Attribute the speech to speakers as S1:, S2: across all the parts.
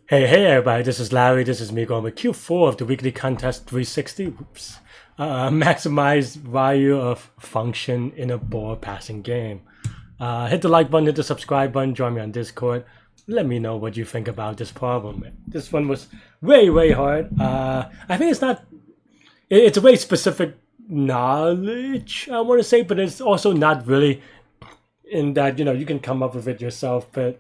S1: Hey everybody, this is Larry. This is me going with Q4 of the weekly contest 360. Whoops. Maximize value of function in a board passing game. Hit the like button, hit the subscribe button, join me on Discord. Let me know what you think about this problem. This one was way hard. I think it's a very specific knowledge, I want to say, but it's also not really in that, you can come up with it yourself, but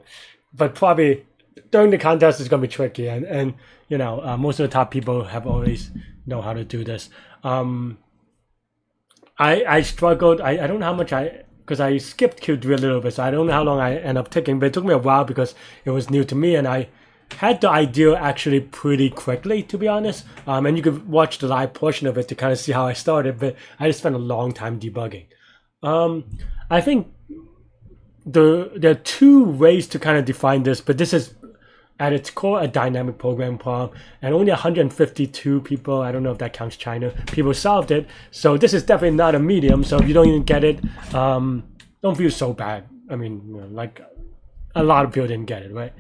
S1: probably during the contest it's going to be tricky, and most of the top people have always know how to do this. I struggled. I don't know how much because I skipped Q3 a little bit, so I don't know how long I end up taking, but it took me a while because it was new to me, and I had the idea actually pretty quickly, to be honest. And you could watch the live portion of it to kind of see how I started, but I just spent a long time debugging. I think there are two ways to kind of define this, but this is at its core a dynamic programming problem, and only 152 people, I don't know if that counts China, people solved it. So this is definitely not a medium, so if you don't even get it, don't feel so bad. I mean, like a lot of people didn't get it, right?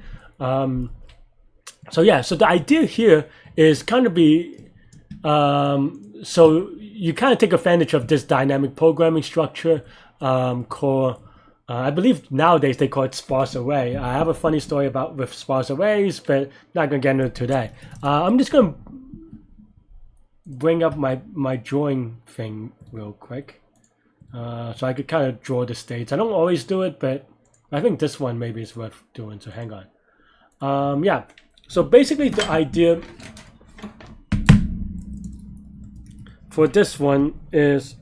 S1: So the idea here is kind of so you kind of take advantage of this dynamic programming structure called, I believe nowadays they call it sparse array. I have a funny story with sparse arrays, but not gonna get into it today. I'm just gonna bring up my drawing thing real quick, so I could kind of draw the states. I don't always do it, but I think this one maybe is worth doing. So hang on. So basically the idea for this one is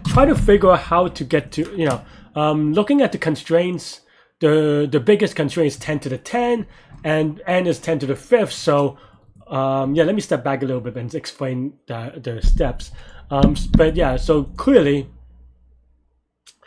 S1: try to figure out how to get to, looking at the constraints, the biggest constraint is 10 to the 10, and n is 10 to the 5th. So, let me step back a little bit and explain the steps. So clearly,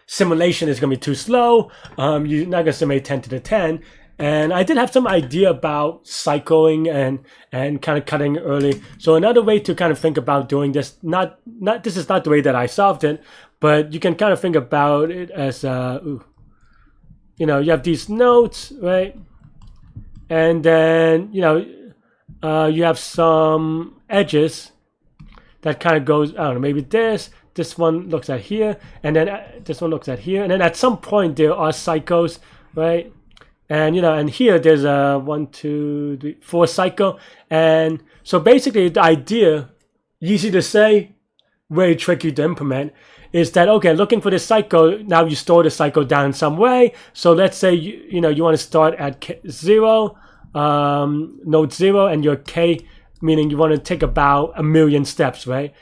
S1: simulation is going to be too slow. You're not going to simulate 10 to the 10. And I did have some idea about cycling and kind of cutting early. So another way to kind of think about doing this, this is not the way that I solved it, but you can kind of think about it as, you have these nodes, right? And then, you have some edges that kind of goes, I don't know, maybe this one looks at here, and then this one looks at here. And then at some point there are cycles, right? And and here there's a 1, 2, 3, 4 cycle. And so basically the idea, easy to say, very tricky to implement, is that, okay, looking for the cycle, now you store the cycle down some way. So let's say you want to start at 0, node 0, and your k, meaning you want to take about 1,000,000 steps, right?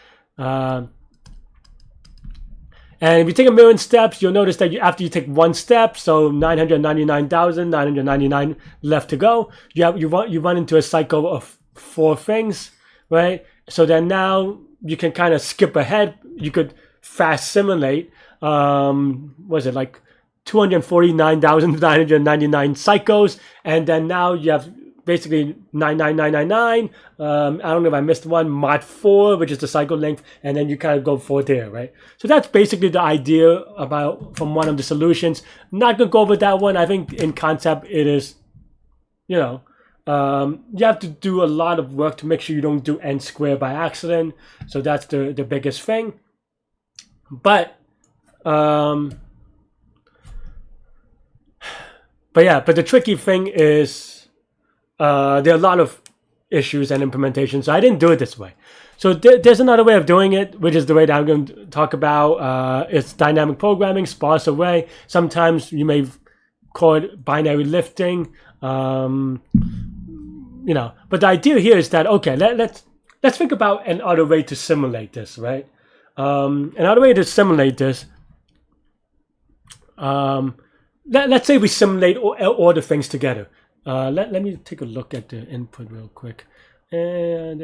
S1: And if you take 1,000,000 steps, you'll notice that after you take one step, so 999,999 left to go, you run into a cycle of 4 things, right? So then now you can kind of skip ahead. You could fast simulate, was it like 249,999 cycles, and then now you have basically 99999. I don't know if I missed one, mod 4, which is the cycle length, and then you kind of go for there, right? So that's basically the idea from one of the solutions. Not gonna go over that one. I think in concept it is, you have to do a lot of work to make sure you don't do n squared by accident. So that's the biggest thing. But the tricky thing is, there are a lot of issues and implementations, so I didn't do it this way. So there's another way of doing it, which is the way that I'm going to talk about. It's dynamic programming, sparse array. Sometimes you may call it binary lifting. But the idea here is that, okay, let's think about another way to simulate this, right? Another way to simulate this. Let's say we simulate all the things together. Let me take a look at the input real quick. And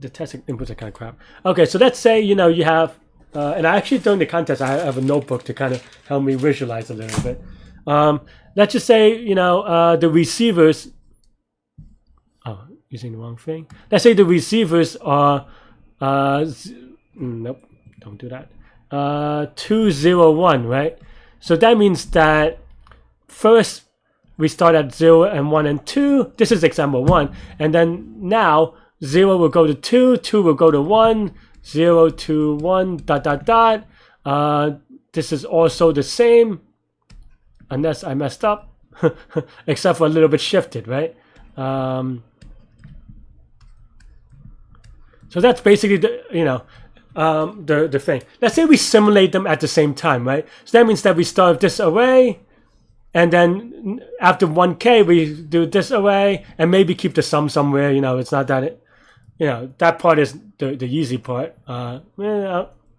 S1: the test inputs are kind of crap. Okay, so let's say, you have, and I actually during the contest, I have a notebook to kind of help me visualize a little bit. Let's just say, the receivers, using the wrong thing. Let's say the receivers are, nope, don't do that. 201, right? So that means that first we start at 0 and 1 and 2. This is example 1. And then now 0 will go to 2, 2 will go to 1, 0 to 1, dot, dot, dot. This is also the same, unless I messed up, except for a little bit shifted, right? So that's basically the thing. Let's say we simulate them at the same time, right? So that means that we start with this array, and then after 1k we do this array, and maybe keep the sum somewhere. It's not that that part is the easy part,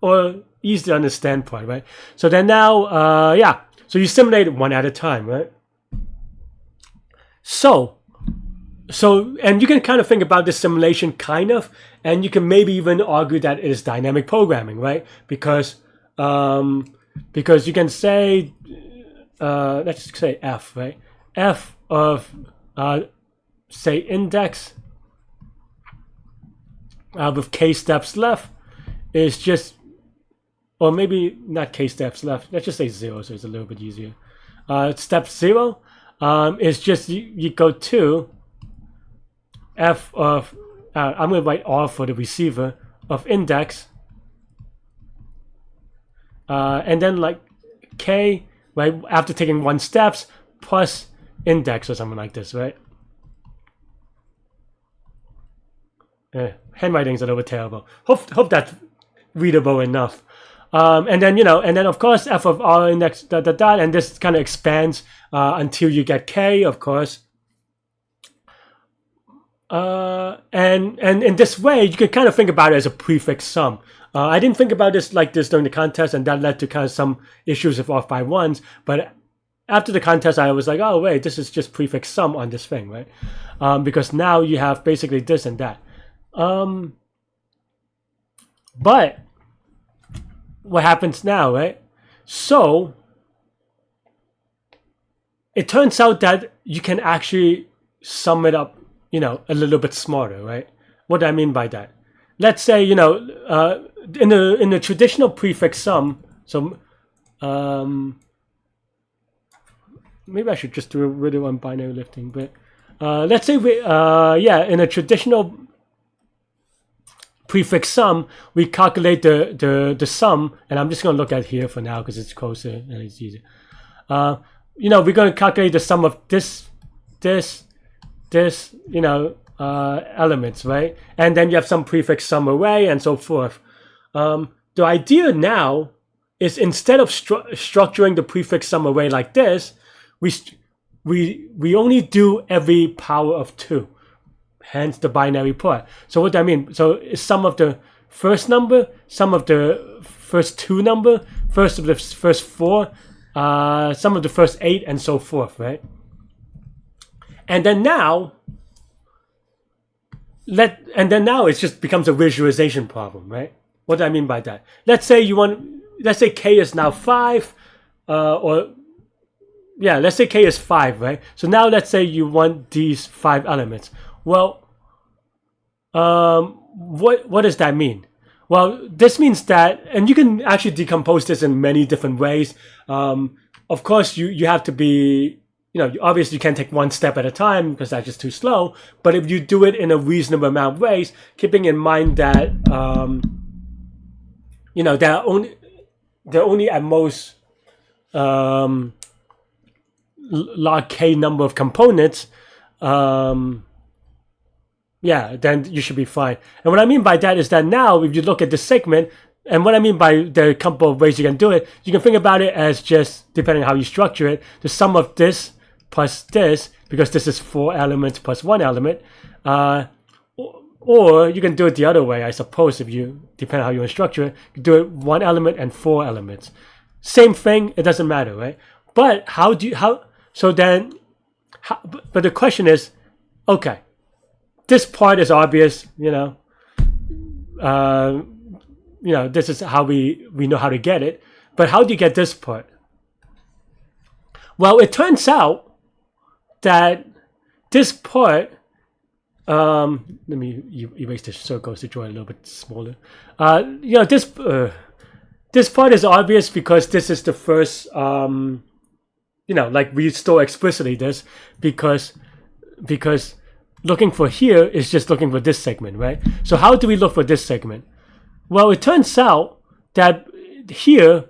S1: or easy to understand part, right? So then now, so you simulate it one at a time, right? So and you can kind of think about this simulation and you can maybe even argue that it is dynamic programming, right? Because you can say, let's say f, right? F of say index with k steps left is just, or maybe not k steps left, let's just say 0, so it's a little bit easier. Step 0 is just you go to f of, I'm going to write R for the receiver, of index, and then like k, right, after taking 1 steps, plus index or something like this, right? Handwriting is a little bit terrible. Hope that's readable enough. And then of course f of R index dot dot dot, and this kind of expands until you get k, of course. And in this way, you can kind of think about it as a prefix sum. I didn't think about this like this during the contest, and that led to kind of some issues with off by ones. But after the contest, I was like, oh wait, this is just prefix sum on this thing, right? Because now you have basically this and that. But what happens now, right? So it turns out that you can actually sum it up, a little bit smarter, right? What do I mean by that? Let's say, in the traditional prefix sum, so maybe I should just do a really one binary lifting, but let's say we, in a traditional prefix sum, we calculate the sum, and I'm just going to look at here for now because it's closer and it's easier. We're going to calculate the sum of this, elements, right? And then you have some prefix sum array and so forth. The idea now is instead of structuring the prefix sum array like this, we only do every power of 2. Hence the binary part. So what do I mean? So it's sum of the first number, sum of the first 2 number, first of the first 4, sum of the first 8, and so forth, right? And then now it just becomes a visualization problem, right? What do I mean by that? Let's say k is now 5, let's say k is 5, right? So now let's say you want these 5 elements. Well, what does that mean? Well, this means that, and you can actually decompose this in many different ways. Of course, you have to be, obviously you can't take 1 step at a time because that's just too slow. But if you do it in a reasonable amount of ways, keeping in mind that, there are only at most log k number of components, then you should be fine. And what I mean by that is that now, if you look at the segment, and what I mean by there are a couple of ways you can do it, you can think about it as just, depending on how you structure it, the sum of this plus this, because this is 4 elements plus 1 element, or you can do it the other way, I suppose, depending on how you want to structure it, you do it 1 element and 4 elements. Same thing, it doesn't matter, right? But but the question is, okay, this part is obvious, this is how we know how to get it. But how do you get this part? Well, it turns out that this part, let me erase the circles to draw it a little bit smaller. This part is obvious because this is the first you know, like we store explicitly this because looking for here is just looking for this segment, right? So how do we look for this segment? Well, it turns out that here,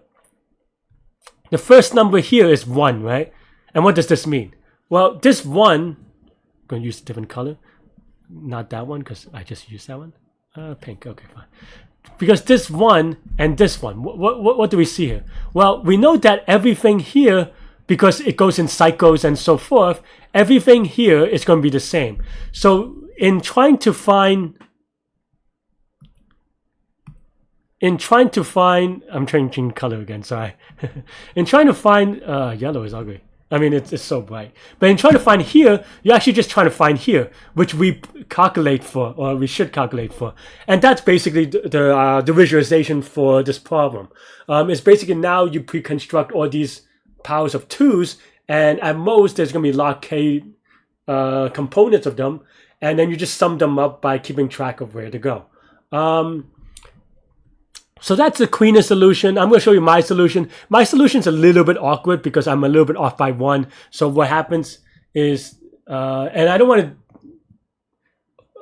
S1: the first number here is 1, right? And what does this mean? Well, this 1, I'm going to use a different color. Not that one, because I just used that one. Pink, okay, fine. Because this 1 and this 1, what do we see here? Well, we know that everything here, because it goes in cycles and so forth, everything here is going to be the same. So in trying to find, I'm changing color again, sorry. In trying to find, yellow is ugly. I mean, it's so bright. But in trying to find here, you're actually just trying to find here, which we calculate for, or we should calculate for. And that's basically the visualization for this problem. It's basically now you pre-construct all these powers of 2s, and at most there's going to be log k components of them, and then you just sum them up by keeping track of where to go. So that's the cleanest solution. I'm going to show you my solution. My solution's a little bit awkward because I'm a little bit off by 1. So what happens is, and I don't want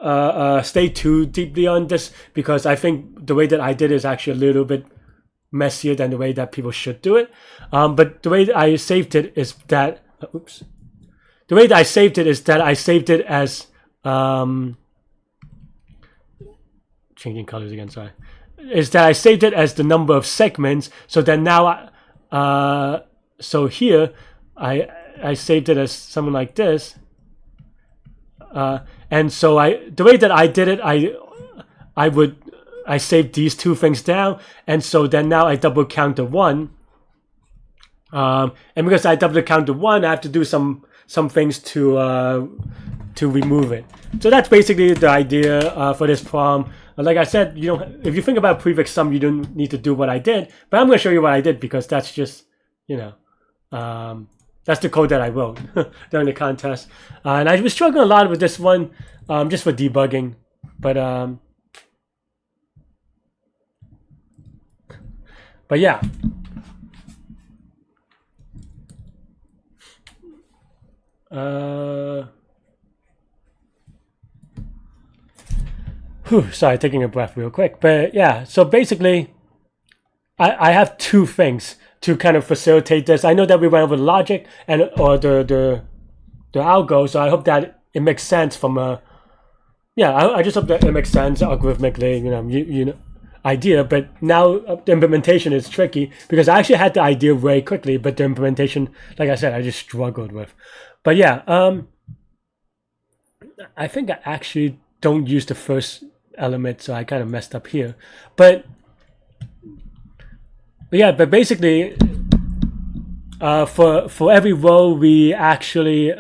S1: to stay too deeply on this because I think the way that I did is actually a little bit messier than the way that people should do it. But the way that I saved it is that, the way that I saved it is that I saved it as, changing colors again, sorry. Is that I saved it as the number of segments. So then now, so here, I saved it as something like this. And so the way that I did it, I saved these 2 things down. And so then now I double count the 1. And because I double count the 1, I have to do some things to remove it. So that's basically the idea for this problem. Like I said, if you think about prefix sum, you don't need to do what I did. But I'm going to show you what I did because that's just, that's the code that I wrote during the contest. And I was struggling a lot with this one just for debugging. But yeah. Sorry, taking a breath real quick. But yeah, so basically, I have 2 things to kind of facilitate this. I know that we went over the logic or the algo, so I hope that it makes sense from a, I just hope that it makes sense algorithmically, idea. But now the implementation is tricky because I actually had the idea very quickly, but the implementation, like I said, I just struggled with. But yeah, I think I actually don't use the first element, so I kind of messed up here. But yeah, but basically, for every row, we actually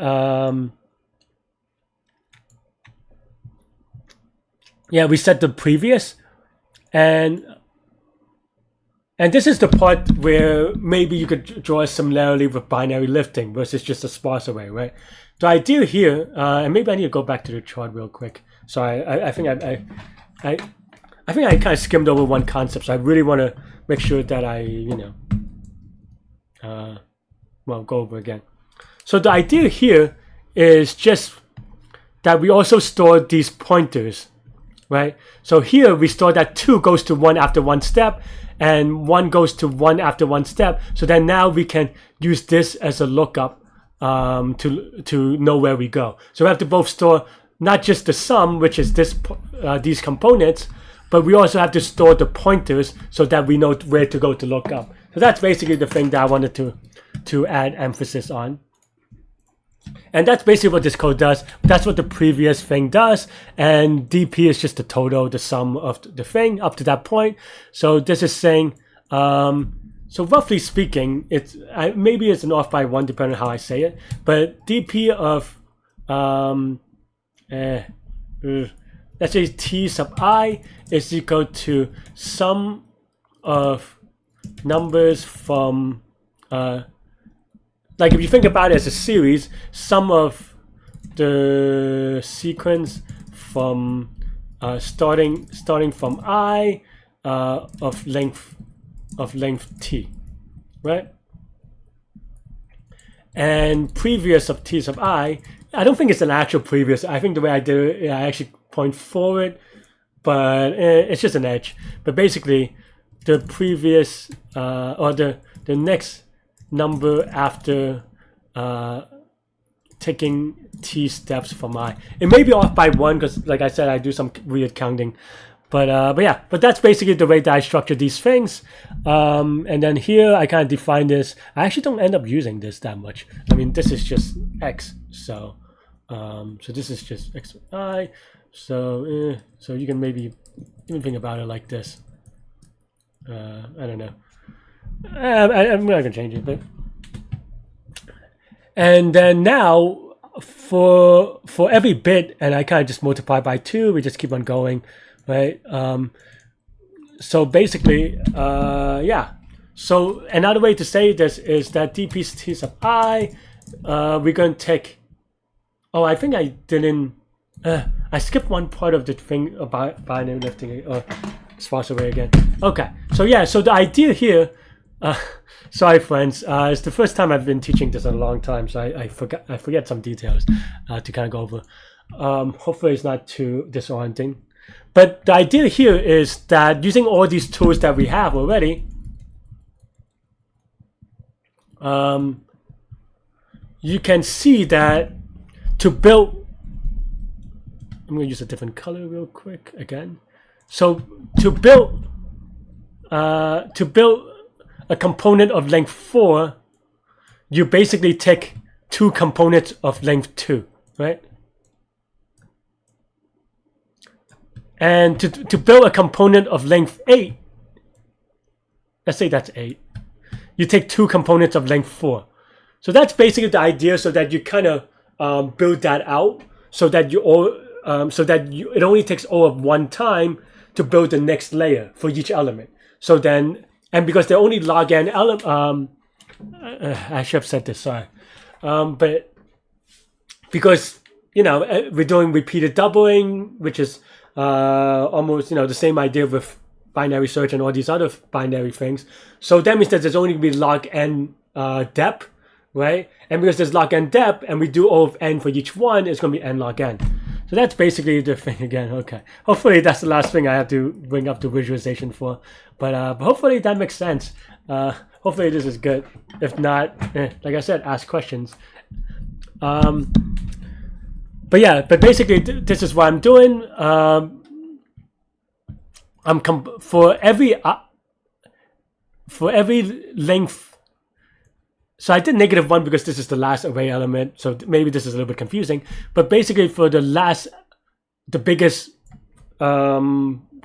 S1: we set the previous, and this is the part where maybe you could draw a similarity with binary lifting versus just a sparse array, right? The idea here, and maybe I need to go back to the chart real quick. So I think I kind of skimmed over one concept. So I really want to make sure that I go over again. So the idea here is just that we also store these pointers, right? So here we store that 2 goes to 1 after 1 step, and 1 goes to 1 after 1 step. So then now we can use this as a lookup to know where we go. So we have to both store not just the sum, which is these components, but we also have to store the pointers so that we know where to go to look up. So that's basically the thing that I wanted to add emphasis on. And that's basically what this code does. That's what the previous thing does. And DP is just the total, the sum of the thing up to that point. So this is saying, so roughly speaking, maybe it's an off by 1 depending on how I say it. But DP of, let's say T sub I is equal to sum of numbers from, like if you think about it as a series, sum of the sequence from starting from I of length T, right? and previous of t sub I. I don't think it's an actual previous. I think the way I did it, I actually point forward, but it's just an edge. But basically, the previous or the next number after taking t steps from I. It may be off by 1 because, like I said, I do some weird counting. But yeah, but that's basically the way that I structure these things. And then here I kind of define this. I actually don't end up using this that much. I mean, this is just x. So so this is just x, I. So so you can maybe even think about it like this. I don't know. I'm not gonna change it, but and then now for every bit, and I kind of just multiply by 2. We just keep on going, right? So basically, yeah. So another way to say this is that dp t sub I, we're going to take. Oh, I think I didn't. I skipped one part of the thing about binary lifting. Sparse away again. Okay, so yeah, so the idea here, sorry friends, it's the first time I've been teaching this in a long time, so I forget some details to kind of go over. Hopefully it's not too disorienting. But the idea here is that using all these tools that we have already, you can see that to build, I'm going to use a different color real quick again. So to build a component of length 4, you basically take 2 components of length 2, right? And to build a component of length 8, let's say that's 8, you take 2 components of length 4. So that's basically the idea, so that you kind of build that out, so that it only takes all of one time to build the next layer for each element. So then, and because they're only log n element, I should have said this, sorry. But because, you know, we're doing repeated doubling, which is almost, you know, the same idea with binary search and all these other binary things. So that means that there's only going to be log n depth, right? And because there's log n depth and we do O of n for each one, it's going to be n log n. So that's basically the thing again. Okay. Hopefully that's the last thing I have to bring up the visualization for. But hopefully that makes sense. Hopefully this is good. If not, like I said, ask questions. But yeah, but basically this is what I'm doing. For every length. So I did -1 because this is the last array element. So maybe this is a little bit confusing. But basically for the biggest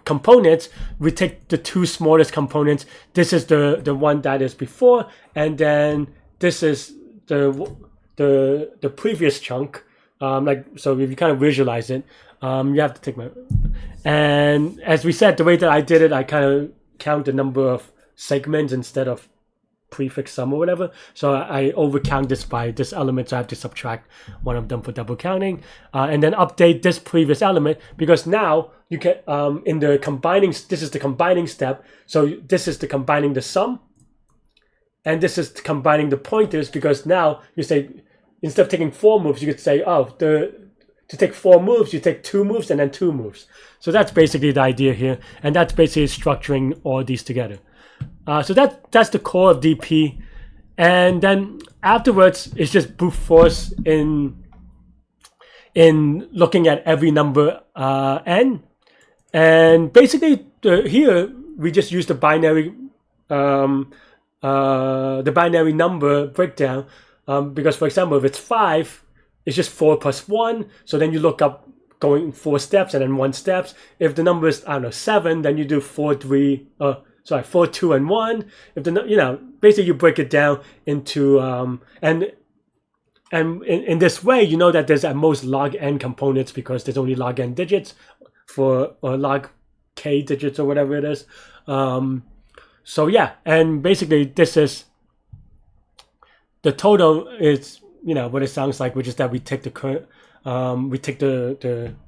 S1: components, we take the 2 smallest components. This is the one that is before, and then this is the previous chunk. Like, so if you kind of visualize it, you have to take and as we said, the way that I did it, I kind of count the number of segments instead of prefix sum or whatever. So I overcount this by this element, so I have to subtract one of them for double counting, and then update this previous element, because now you can in the combining, this is the combining step. So this is the combining the sum, and this is combining the pointers, because now you say, instead of taking 4 moves, you could say, oh, to take 4 moves, you take 2 moves and then 2 moves. So that's basically the idea here, and that's basically structuring all these together. So that's the core of DP, and then afterwards it's just brute force in looking at every number n, and basically here we just use the binary number breakdown, because for example, if it's 5, it's just 4 plus 1. So then you look up going 4 steps and then 1 steps. If the number is, I don't know, 7, then you do 4, 2, and 1. If basically you break it down into and in this way, you know that there's at most log n components, because there's only log n digits or log k digits or whatever it is. So yeah, and basically this is the total is, what it sounds like, which is that we take the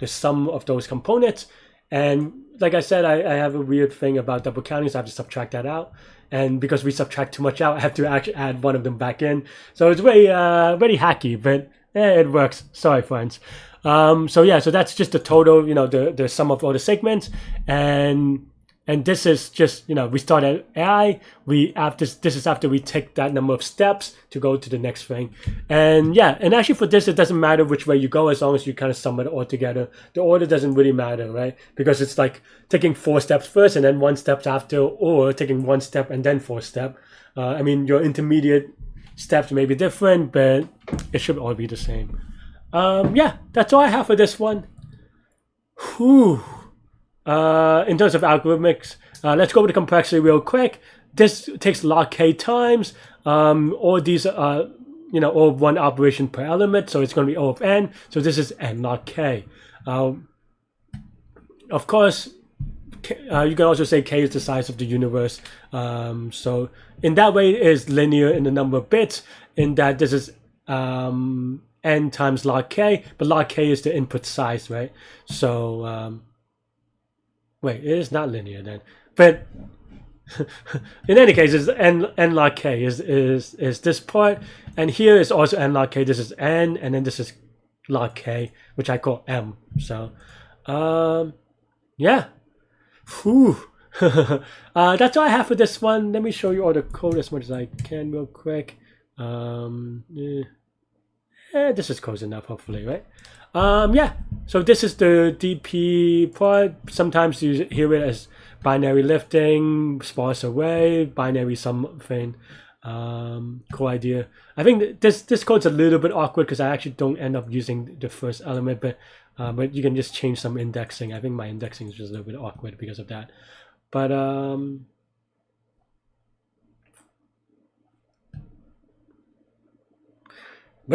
S1: sum of those components, and like I said, I have a weird thing about double counting, so I have to subtract that out. And because we subtract too much out, I have to actually add one of them back in. So it's very hacky, but it works. Sorry, friends. So yeah, so that's just the total, the sum of all the segments, and this is just, we start at I. This is after we take that number of steps to go to the next thing, and yeah, and actually for this, it doesn't matter which way you go as long as you kind of sum it all together. The order doesn't really matter, right? Because it's like taking 4 steps first and then 1 step after, or taking 1 step and then 4 step. I mean, your intermediate steps may be different, but it should all be the same. Yeah, that's all I have for this one. Whew. In terms of algorithmics, let's go over the complexity real quick. This takes log k times. All these are, all one operation per element, so it's going to be O of n. So this is n log k. Of course, you can also say k is the size of the universe. So in that way, it is linear in the number of bits. In that this is n times log k, but log k is the input size, right? So wait, it is not linear then. But in any case, it's n log k is this part, and here is also n log k. This is n, and then this is log k, which I call m. So, yeah. Whew. That's all I have for this one. Let me show you all the code as much as I can real quick. This is close enough, hopefully, right? Yeah, so this is the DP part. Sometimes you hear it as binary lifting, sparse array, binary something. Cool idea. I think this code's a little bit awkward because I actually don't end up using the first element, but you can just change some indexing. I think my indexing is just a little bit awkward because of that. But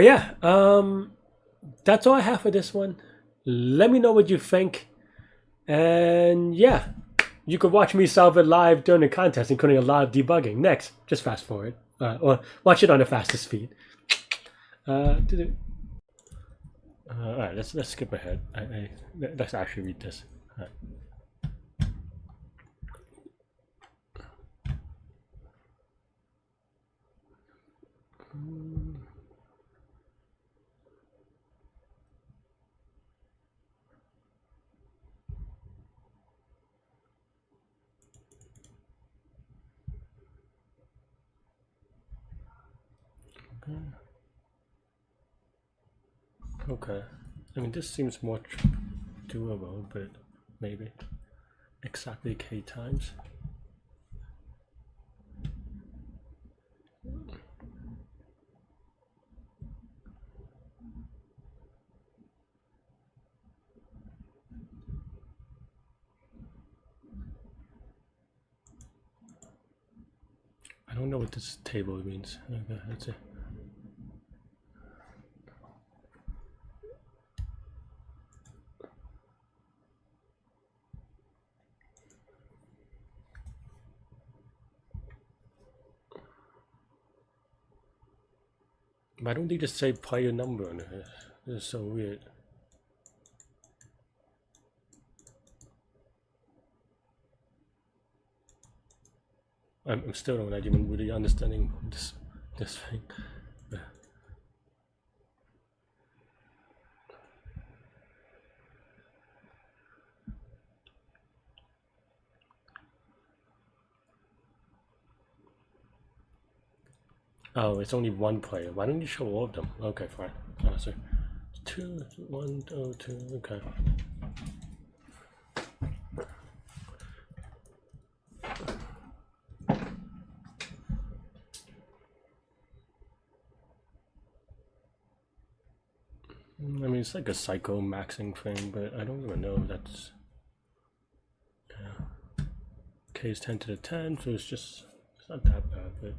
S1: yeah, that's all I have for this one. Let me know what you think. And yeah, you could watch me solve it live during the contest, including a lot of debugging. Next, just fast forward. Or watch it on the fastest speed. Alright, let's skip ahead. Let's actually read this. All right. Okay. I mean, this seems more doable, but maybe exactly k times. I don't know what this table means. Okay, that's it. Why don't they just say player number on it? This is so weird. I'm still not even really understanding this thing. Oh, it's only one player. Why don't you show all of them? Okay, fine. Oh, so 2, 1, 2. Okay. I mean, it's like a psycho maxing thing, but I don't even know if that's. Yeah. K is 10 to the 10, so it's not that bad, but.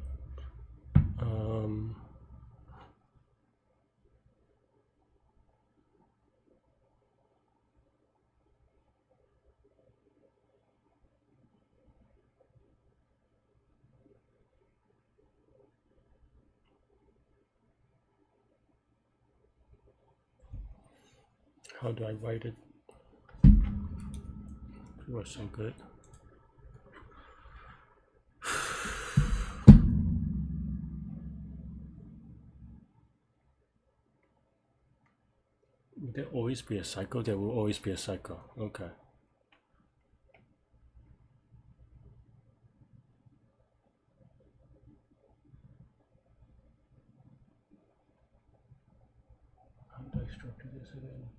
S1: How do I write it? You are so good. Will there always be a cycle? There will always be a cycle. Okay. How do I structure this again?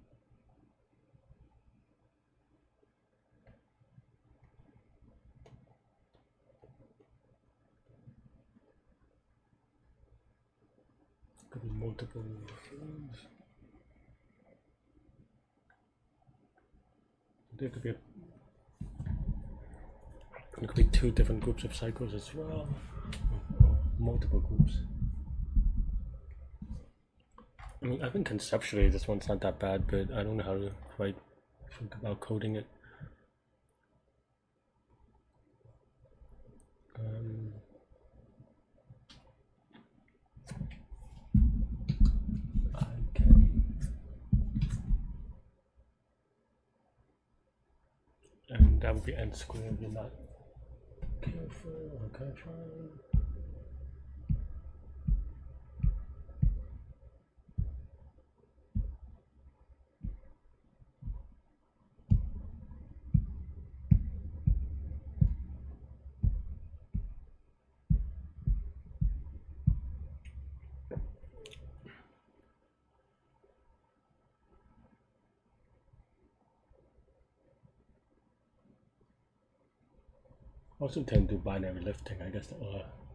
S1: Could be multiple things. There could be two different groups of cycles as well, or multiple groups. I mean, I think conceptually this one's not that bad, but I don't know how to quite think about coding it. And that would be n squared if you're not careful. Okay, fine. I also tend to do binary lifting, I guess,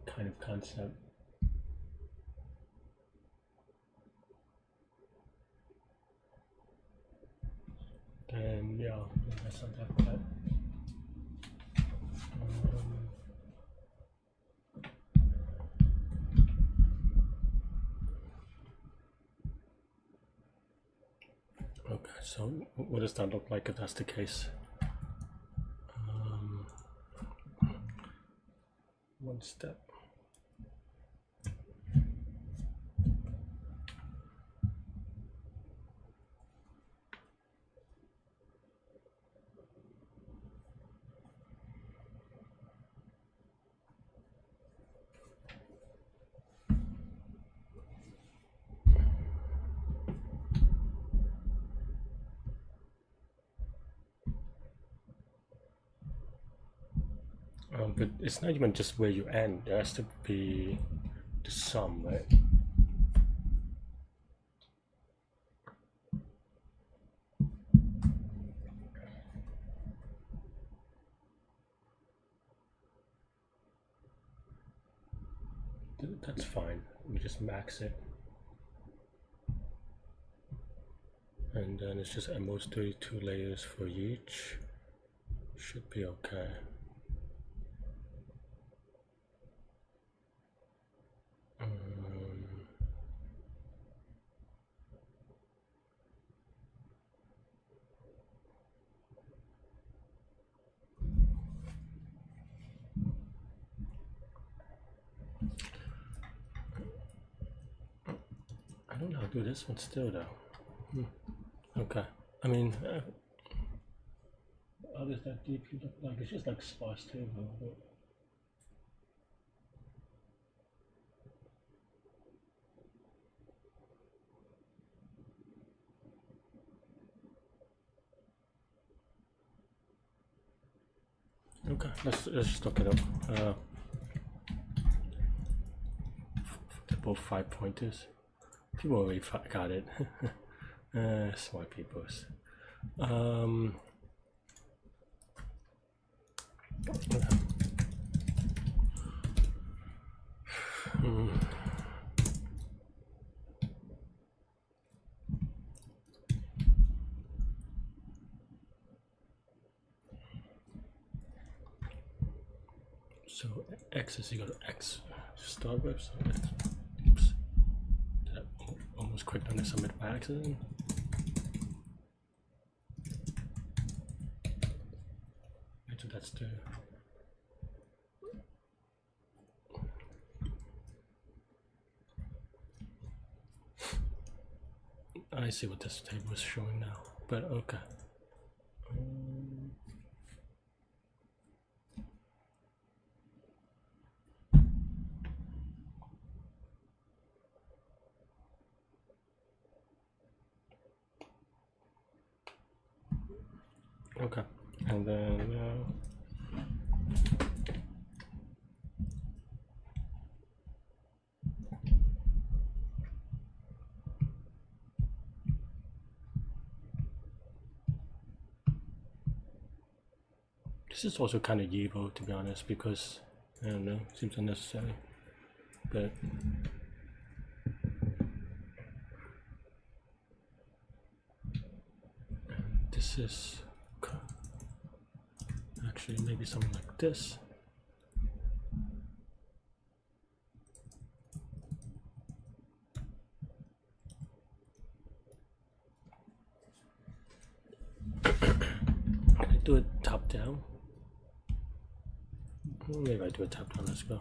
S1: kind of concept. And yeah, that's not that bad. Okay, so what does that look like if that's the case? One step. But it's not even just where you end, there has to be the sum, right? That's fine, we just max it. And then it's just at most 32 layers for each. Should be okay. I don't know how to do this one still though. Okay, I mean, how does that DP look like? It's just like sparse table. But... Okay, let's just look it up. They're both 5 pointers. People already got it. Smart peoples. So x is equal to x to start with. So oops, did I almost clicked on the submit by accident? So that's the I see what this table is showing now, but okay. Okay, and then this is also kind of evil, to be honest, because I don't know, seems unnecessary, but this is actually maybe something like this. I do it top down. Maybe I do it top down. Let's go.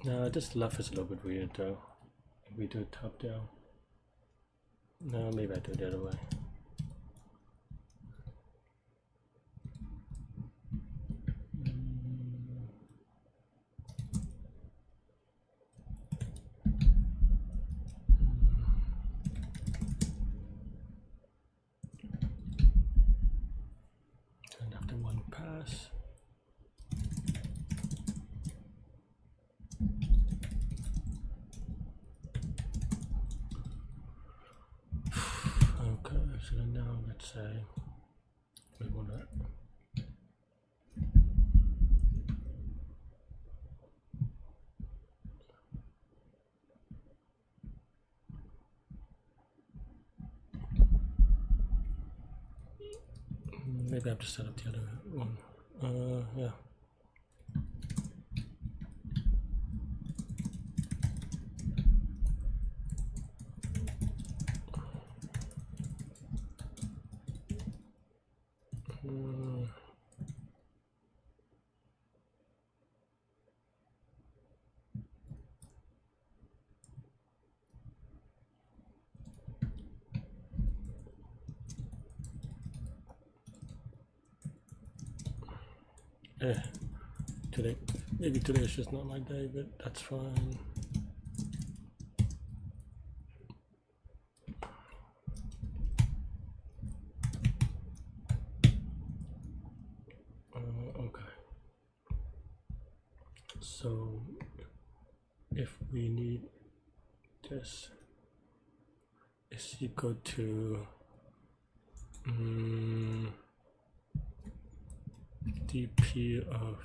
S1: No, this left is a little bit weird though. If we do it top down. No, maybe I do it the other way. Turn after one pass. Okay, so then now let's say we want to maybe I have to set up the other one. Yeah. Today, maybe today is just not my day, but that's fine. Okay. So if we need this, is equal to dp of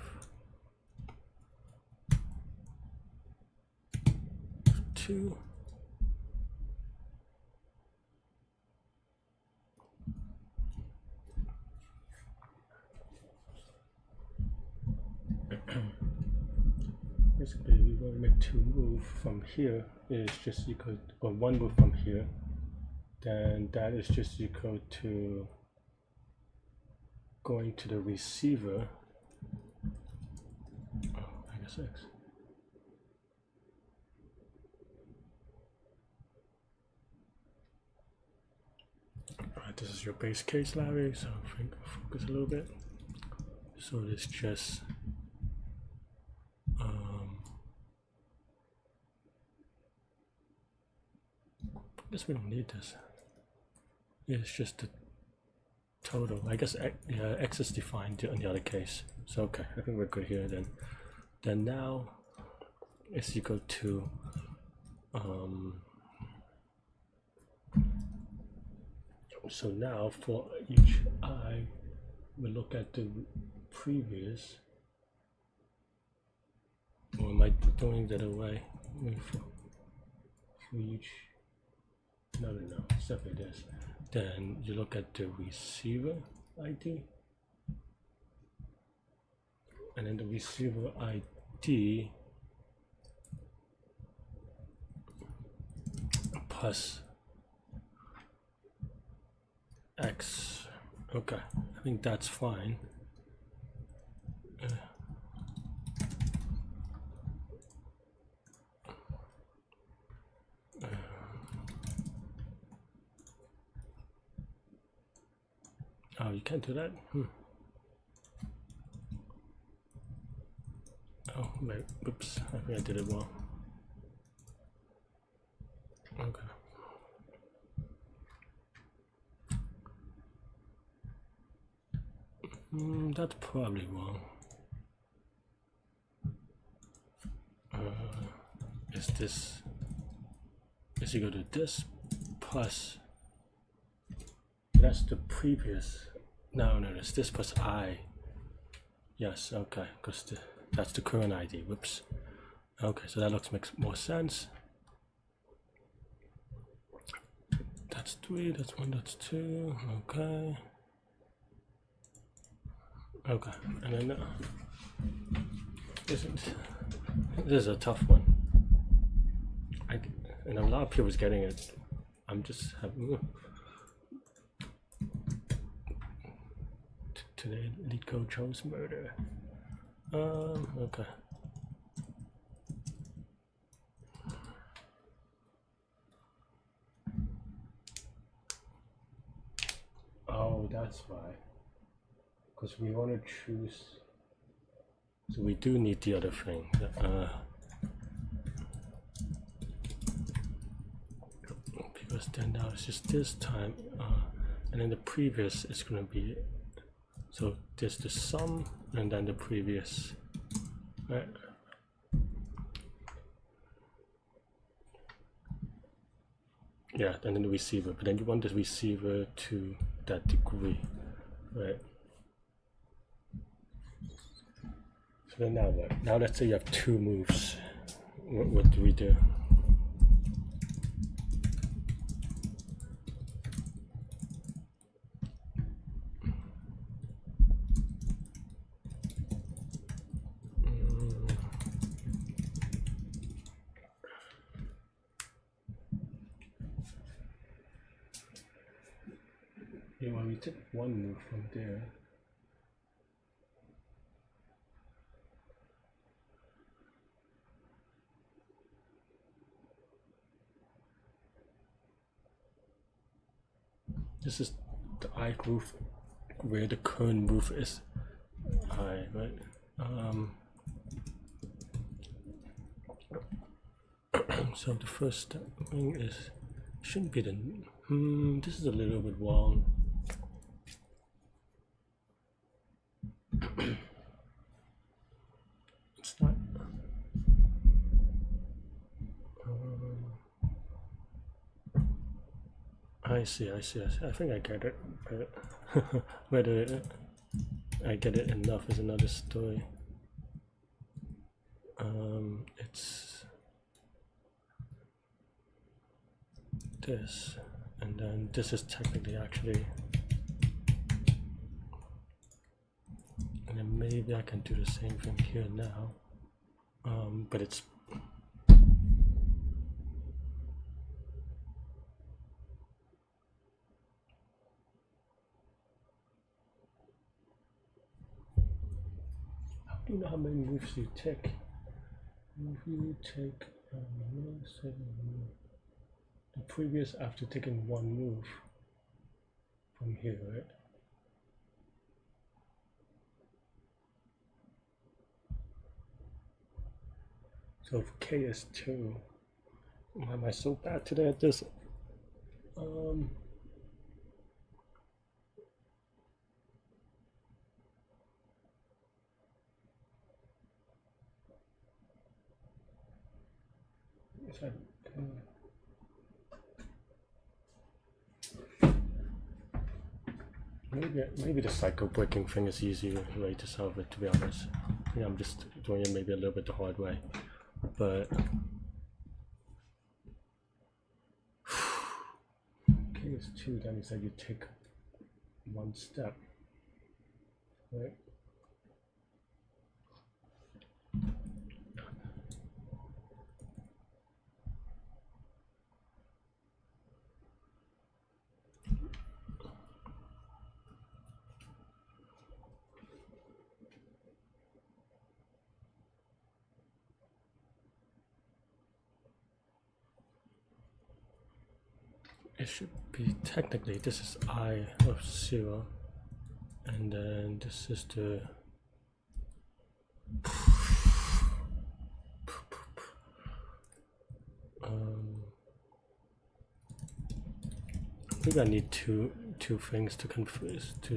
S1: 2. Basically, we want to make 2 move from here is just equal, or 1 move from here, then that is just equal to going to the receiver. Oh, I guess X. Alright, this is your base case, Larry, so focus a little bit. So it's just I guess we don't need this. It's just the total. I guess yeah, X is defined on the other case. So okay, I think we're good here then. Then now it's equal to so now for each I, we look at the previous, or am I doing that away? For each, no, it's definitely this. Then you look at the receiver ID, and then the receiver ID plus X. Okay, I think that's fine. Oh, you can't do that? Oh, wait, oops, I think I did it wrong. Okay. That's probably wrong. Is this equal to this plus, that's the previous, no, it's this plus I. Yes, okay, because that's the current ID, whoops. Okay, so that makes more sense. That's 3, that's 1, that's 2, okay. Okay, and then this is a tough one. And a lot of people's getting it. I'm just having today. Leetcode chose murder. Okay. Oh, that's why. Because we want to choose. So we do need the other thing. Because then now it's just this time, and then the previous is going to be, so there's the sum and then the previous, right? Yeah, and then the receiver, but then you want the receiver to that degree, right? So then now what? Now let's say you have 2 moves. What do we do? Yeah, well, we took 1 move from there. This is the I move where the current move is I, right? So the first thing is, shouldn't be the, this is a little bit wrong. It's not. I see. I think I get it. Whether I get it enough is another story. It's this, and then this is technically actually, and then maybe I can do the same thing here now, but it's do you know how many moves you take? If you take the previous after taking 1 move from here, right? So if K is 2, why am I so bad today at this? Maybe the cycle breaking thing is easier way to solve it, to be honest. Yeah, I'm just doing it maybe a little bit the hard way, but K is 2, that means that you take 1 step, right? It should be technically, this is I of 0, and then this is the Maybe I need two things to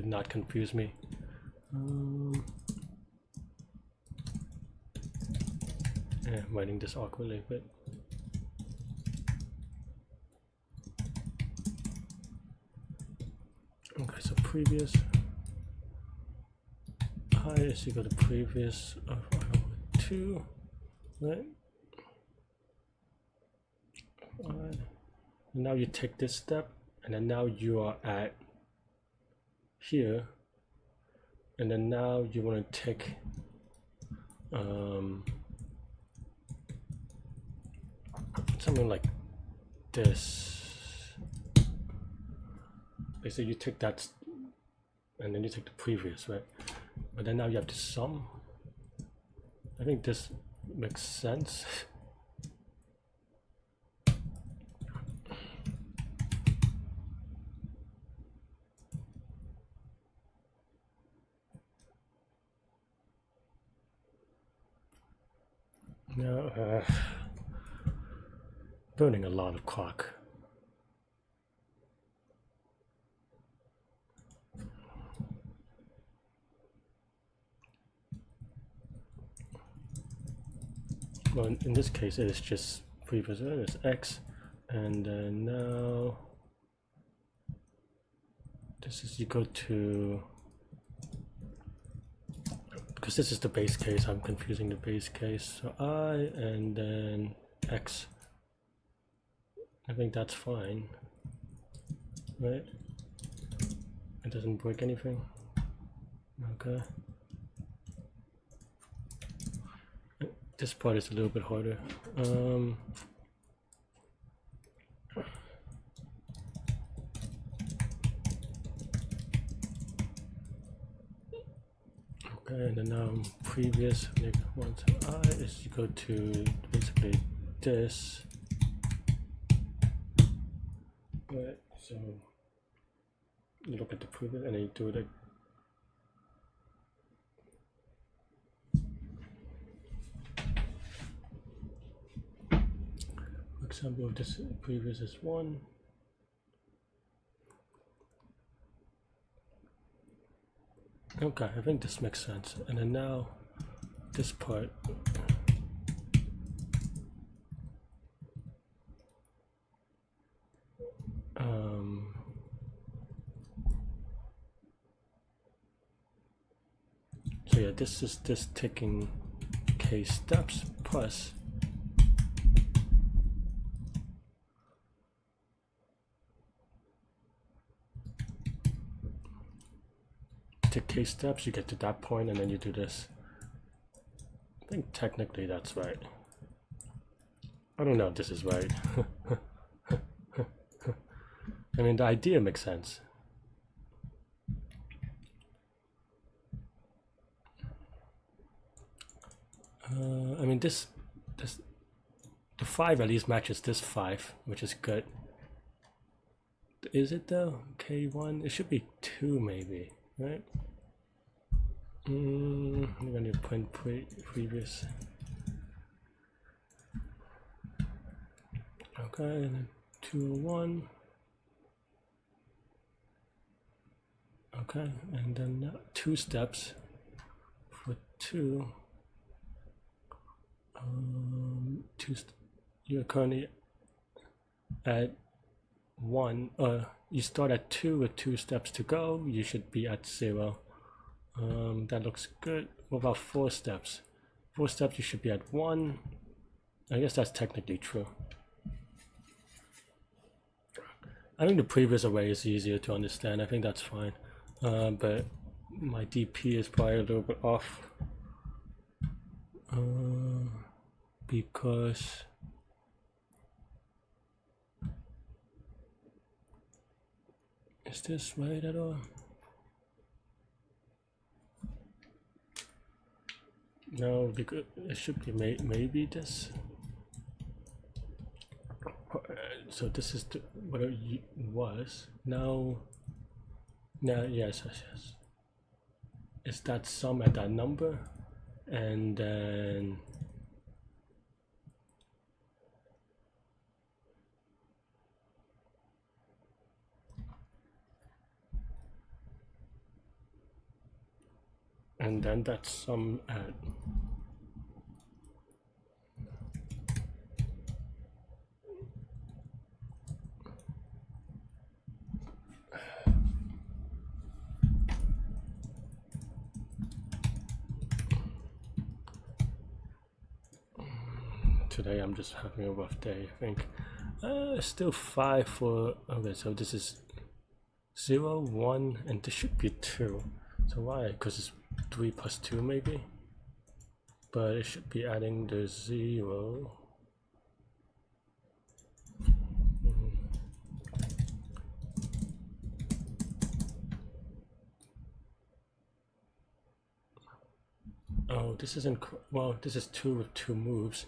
S1: not confuse me. Yeah, I'm writing this awkwardly, but okay. So previous I is equal to previous of 2, right? Now you take this step, and then now you are at here, and then now you want to take something like this. Basically, you take that, and then you take the previous, right? But then now you have to sum. I think this makes sense. No, burning a lot of clock. Well, in this case, it is just previous. It's x, and then now this is equal to, because this is the base case, I'm confusing the base case. So I and then x. I think that's fine, right? It doesn't break anything. Okay. This part is a little bit harder. Okay, and then now previous once I is equal to basically this. Right, so you look at the previous and then you do it. For example, this previous is 1. Okay, I think this makes sense. And then now this part. So yeah, this is this taking case steps plus take case steps, you get to that point, and then you do this. I think technically that's right. I don't know if this is right. I mean, the idea makes sense. I mean, the 5 at least matches this 5, which is good. Is it though? K1? It should be 2 maybe, right? I'm gonna print previous. Okay, and then 2, 1. Okay, and then 2 steps for 2. You're currently at 1. You start at 2 with 2 steps to go. You should be at 0. That looks good. What about 4 steps? 4 steps, you should be at 1. I guess that's technically true. I think the previous array is easier to understand. I think that's fine. But my DP is probably a little bit off. Because is this right at all? No, because it should be maybe this. So this is what it was. Now, yes. Is that sum at that number, and then and then that's some at today I'm just having a rough day, I think. Still 5 for, okay, so this is 0, 1, and this should be 2. So why? Because it's 3 plus 2 maybe? But it should be adding the 0. Oh, this isn't, well, this is 2 with 2 moves.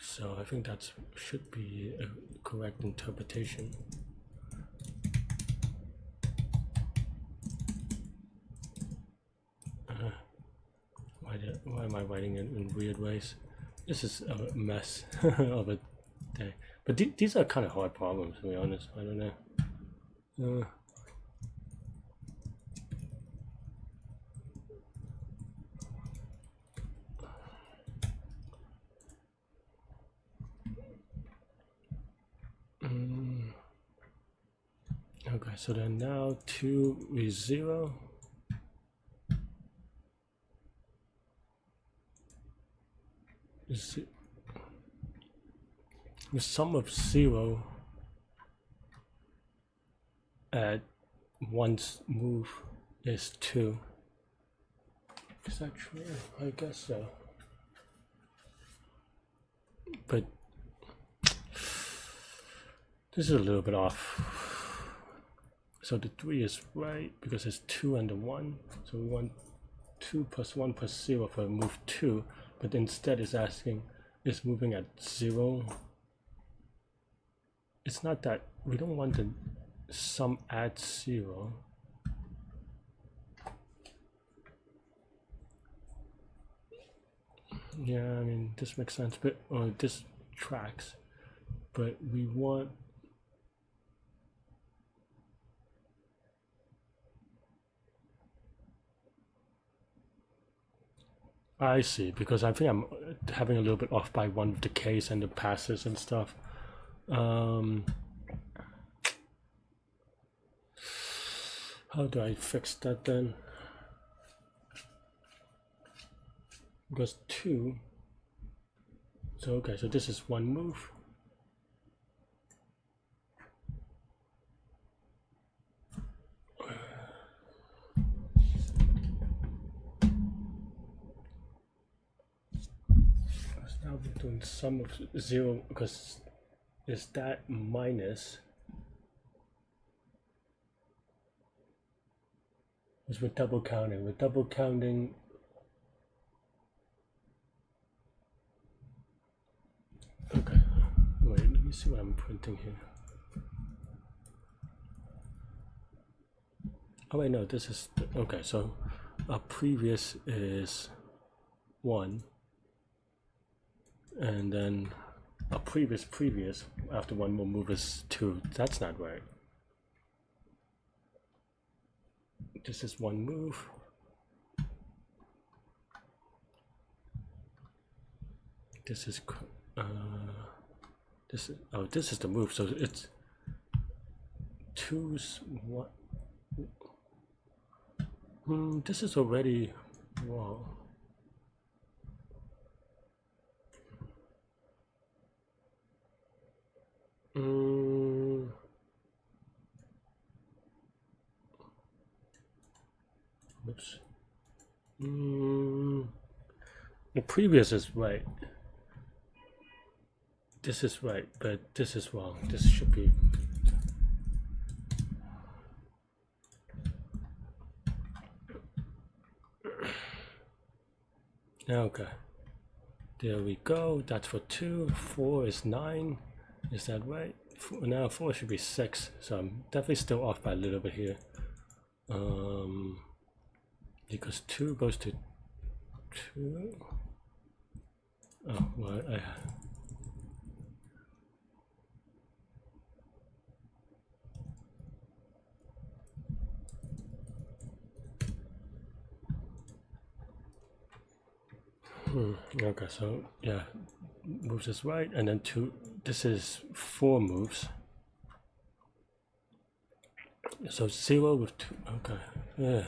S1: So I think that should be a correct interpretation. Why am I writing it in weird ways? This is a mess of a day. But these are kind of hard problems, to be honest. I don't know. Okay, so then now 2 is 0. The sum of 0 at one's move is 2. Is that true? I guess so. But this is a little bit off. So the 3 is right because it's 2 and the 1. So we want 2 plus 1 plus 0 for move 2. But instead it's asking, it's moving at 0. It's not that, we don't want the sum at 0. Yeah, I mean, this makes sense, but, or this tracks. But we want, I see, because I think I'm having a little bit off by one with the case and the passes and stuff. How do I fix that then? Because 2, so okay, so this is one move. Now we're doing sum of 0 because is that minus, because we're double counting. We're double counting. Okay, wait, let me see what I'm printing here. Oh wait, no, this is, okay, so our previous is 1. And then a previous after one more move is 2. That's not right. This is one move. This is this is the move. So it's 2's what? This is already, whoa. Oops. The previous is right. This is right, but this is wrong. This should be. Okay. There we go. That's for 2. 4 is 9. Is that right? Now 4 should be 6. So I'm definitely still off by a little bit here. Because 2 goes to 2. Oh, well, Okay, so yeah, moves is right, and then two. This is 4 moves. So 0 with 2. Okay, yeah.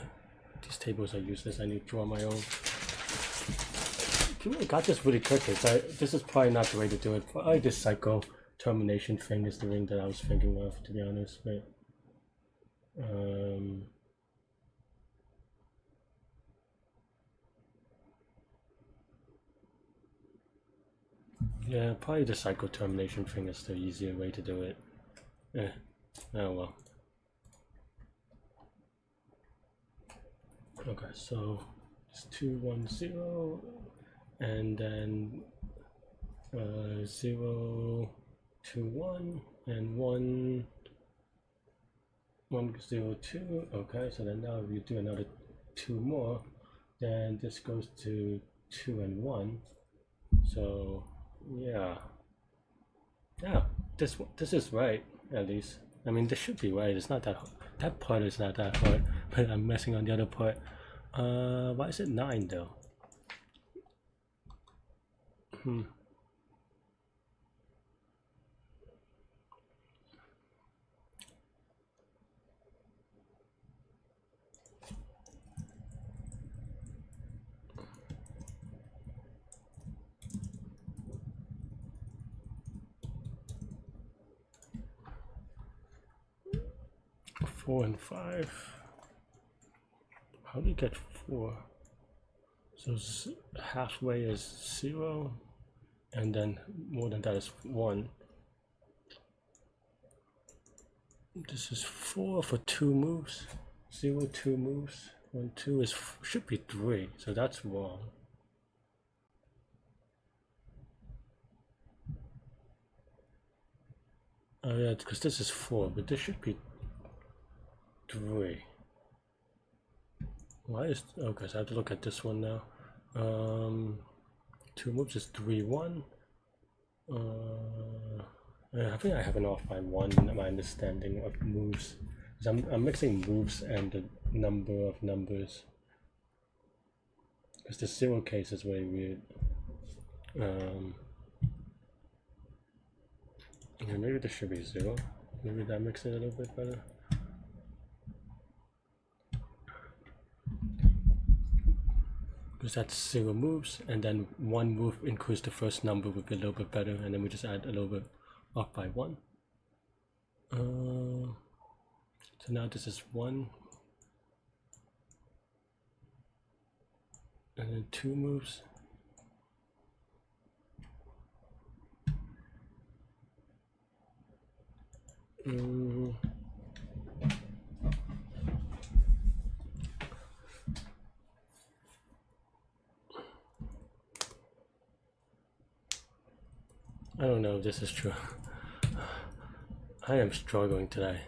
S1: These tables are useless. I need to draw my own. People got this really tricky. So this is probably not the way to do it. I like this cycle termination thing is the thing that I was thinking of, to be honest. But yeah, probably the cycle termination thing is the easier way to do it. Oh well. Okay, so it's 2 1 0, and then 0 2 1 and 1 1 0 2. Okay, so then now if you do another 2 more, then this goes to 2 and 1. So yeah, this is right, at least. I mean, this should be right. It's not that part is not that hard, but I'm messing on the other part. Why is it 9 though? 4 and 5. How do you get 4? So halfway is 0, and then more than that is 1. This is 4 for 2 moves. 0 2 moves. 1 2 is should be 3, so that's wrong. Oh yeah, because this is 4, but this should be 3. Why is okay? So I have to look at this one now. 2 moves is 3 1. I think I have an off by 1 in my understanding of moves. Because I'm mixing moves and the number of numbers. Because the 0 case is very weird. Okay, maybe this should be 0. Maybe that makes it a little bit better. Because that's 0 moves, and then 1 move increase the first number would be a little bit better, and then we just add a little bit off by 1. So now this is 1, and then 2 moves. I don't know if this is true. I am struggling today.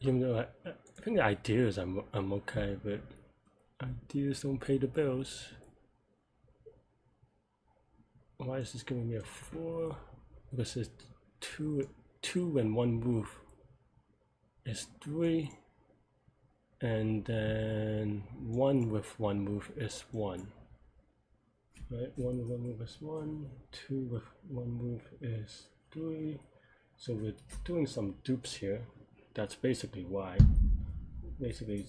S1: Even though I think the ideas I'm okay, but ideas don't pay the bills. Why is this giving me a 4? Because it's 2 and 1 move is 3, and then 1 with 1 move is 1. Right, 1 with 1 move is 1, 2 with 1 move is 3. So we're doing some dupes here. That's basically why. Basically,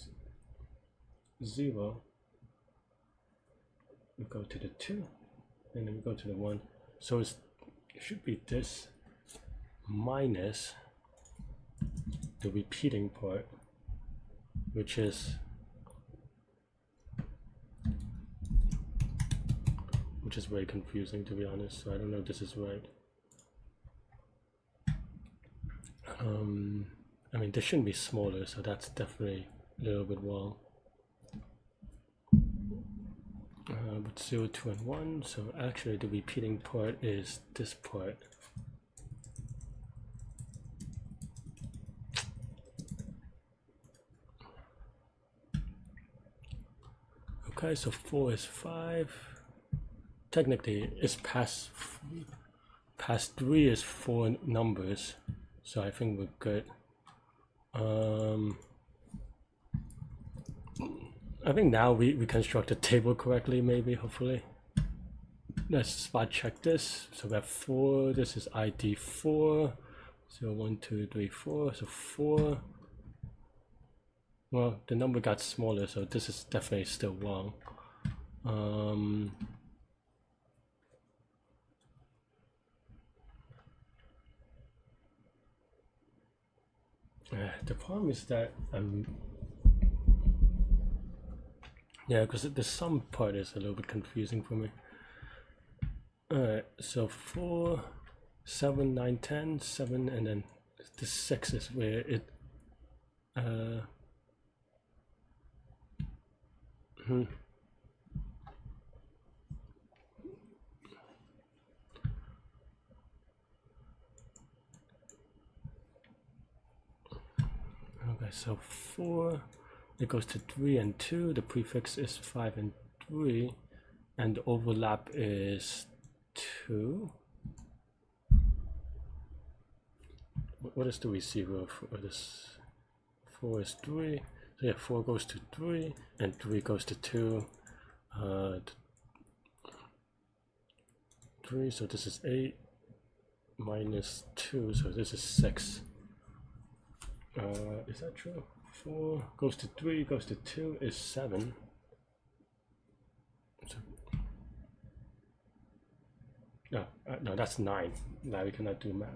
S1: 0. We go to the 2, and then we go to the 1. So it should be this minus the repeating part, which is very confusing, to be honest. So I don't know if this is right. I mean, this shouldn't be smaller, so that's definitely a little bit wrong. But 0 2 and 1, so actually the repeating part is this part. Okay, so 4 is 5. Technically, it's past 3 is 4 numbers, so I think we're good. I think now we construct the table correctly, maybe, hopefully. Let's spot check this. So we have 4, this is ID 4. So 1, 2, 3, 4, so 4. Well, the number got smaller, so this is definitely still wrong. The problem is that yeah, because the sum part is a little bit confusing for me. Alright, so 4, 7, 9, 10, 7, and then the 6 is where it Okay, so 4, it goes to 3 and 2, the prefix is 5 and 3, and the overlap is 2. What is the receiver for this? 4 is 3, so yeah, 4 goes to 3, and 3 goes to 2. 3, so this is 8, minus 2, so this is 6. Is that true? 4 goes to 3, goes to 2 is 7. So, no, that's 9. Now we cannot do math.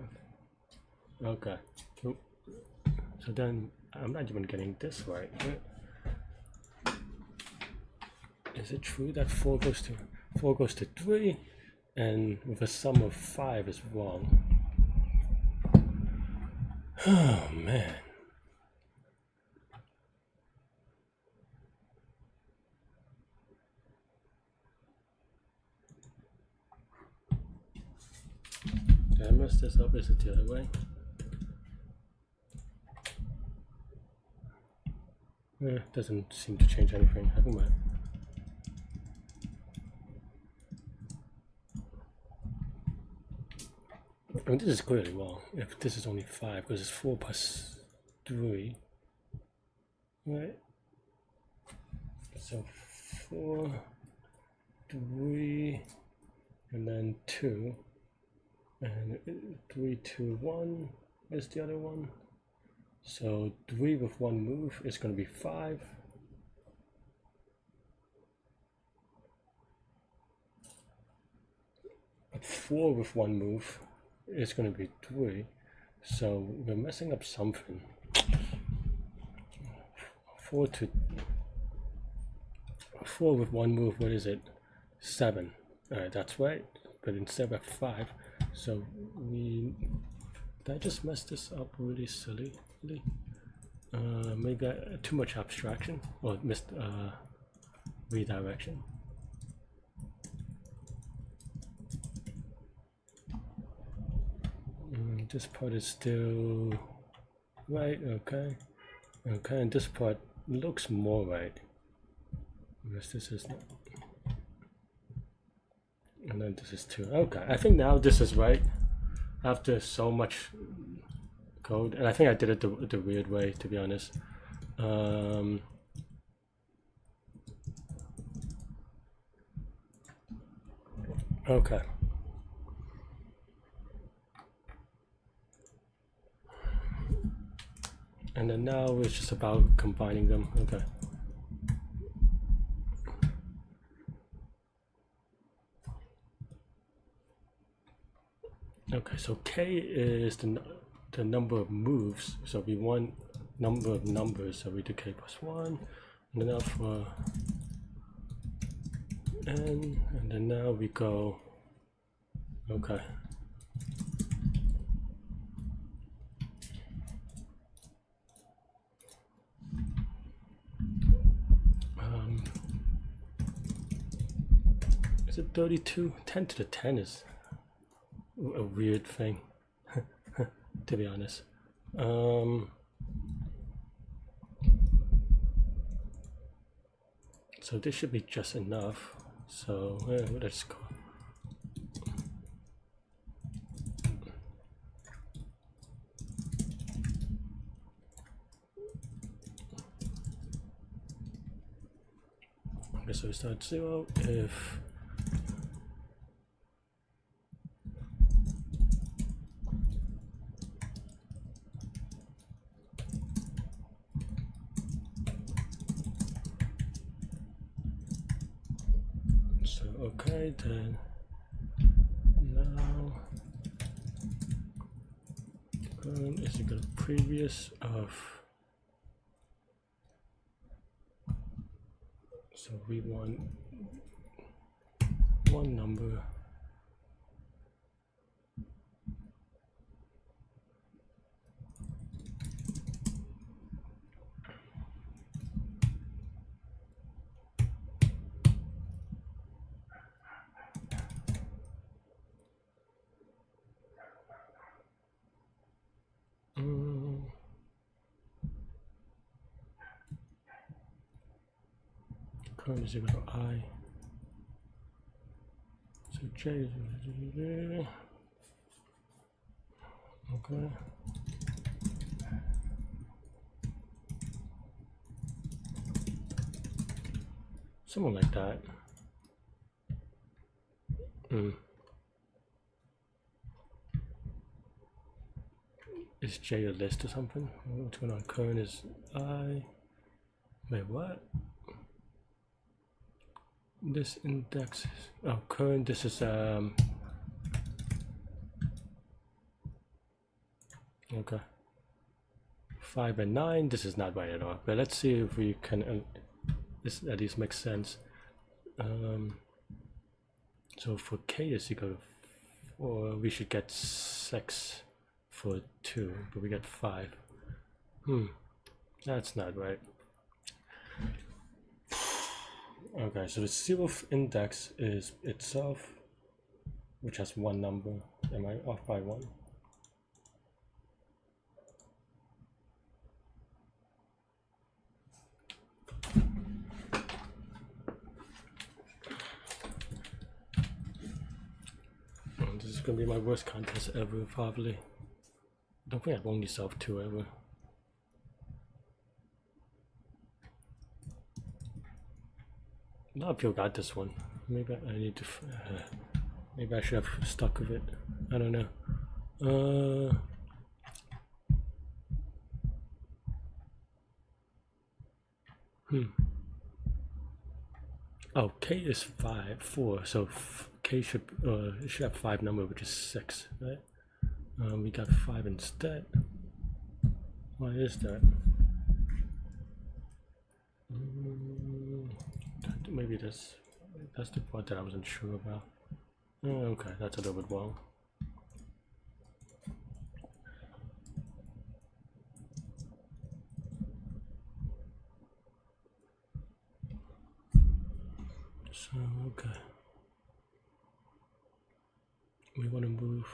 S1: Okay. So then I'm not even getting this right. Is it true that 4 goes to 3, and with a sum of 5 is wrong? Oh man. Did I mess this up? Is it the other way? Doesn't seem to change anything. Never mind. I mean, this is clearly wrong. If this is only 5, because it's 4 plus 3, right? So 4, 3, and then 2, and 3, 2, 1 is the other one. So 3 with 1 move is going to be 5. But 4 with 1 move is going to be 3. So we're messing up something. 4 with 1 move, what is it? 7. Alright, that's right. But instead of 5, so did I just mess this up really silly? Maybe too much abstraction or missed redirection. This part is still right. Okay, and this part looks more right because this is not, and then this is 2. Okay, I think now this is right after so much code, and I think I did it the weird way, to be honest. Okay. And then now it's just about combining them. Okay. Okay, so K is the number of moves, so we want number of numbers, so we do K plus 1, and then now for N, and then now we go, okay. Is it 32? 10 to the 10 is a weird thing, to be honest. So this should be just enough. So let's go. Okay, so we start 0 if so okay, then now current is equal to previous of, so we want one number current is equal to I. So J is okay. Something like that. Is J a list or something? What's going on? Current is I. Wait, what? This index is, oh, current, this is okay. 5 and 9, this is not right at all. But let's see if we can, this at least makes sense. So for k is equal to 4, we should get 6 for 2, but we get 5. That's not right. Okay, so the 0th index is itself, which has one number. Am I off by 1? This is going to be my worst contest ever, probably. I don't think I've only solved 2 ever. Not if you got this one. Maybe I need to. Maybe I should have stuck with it. I don't know. Oh, k is 4. So k should have 5 number, which is 6, right? We got 5 instead. Why is that? Maybe that's the part that I wasn't sure about. Okay, that's a little bit wrong. So okay, we want to move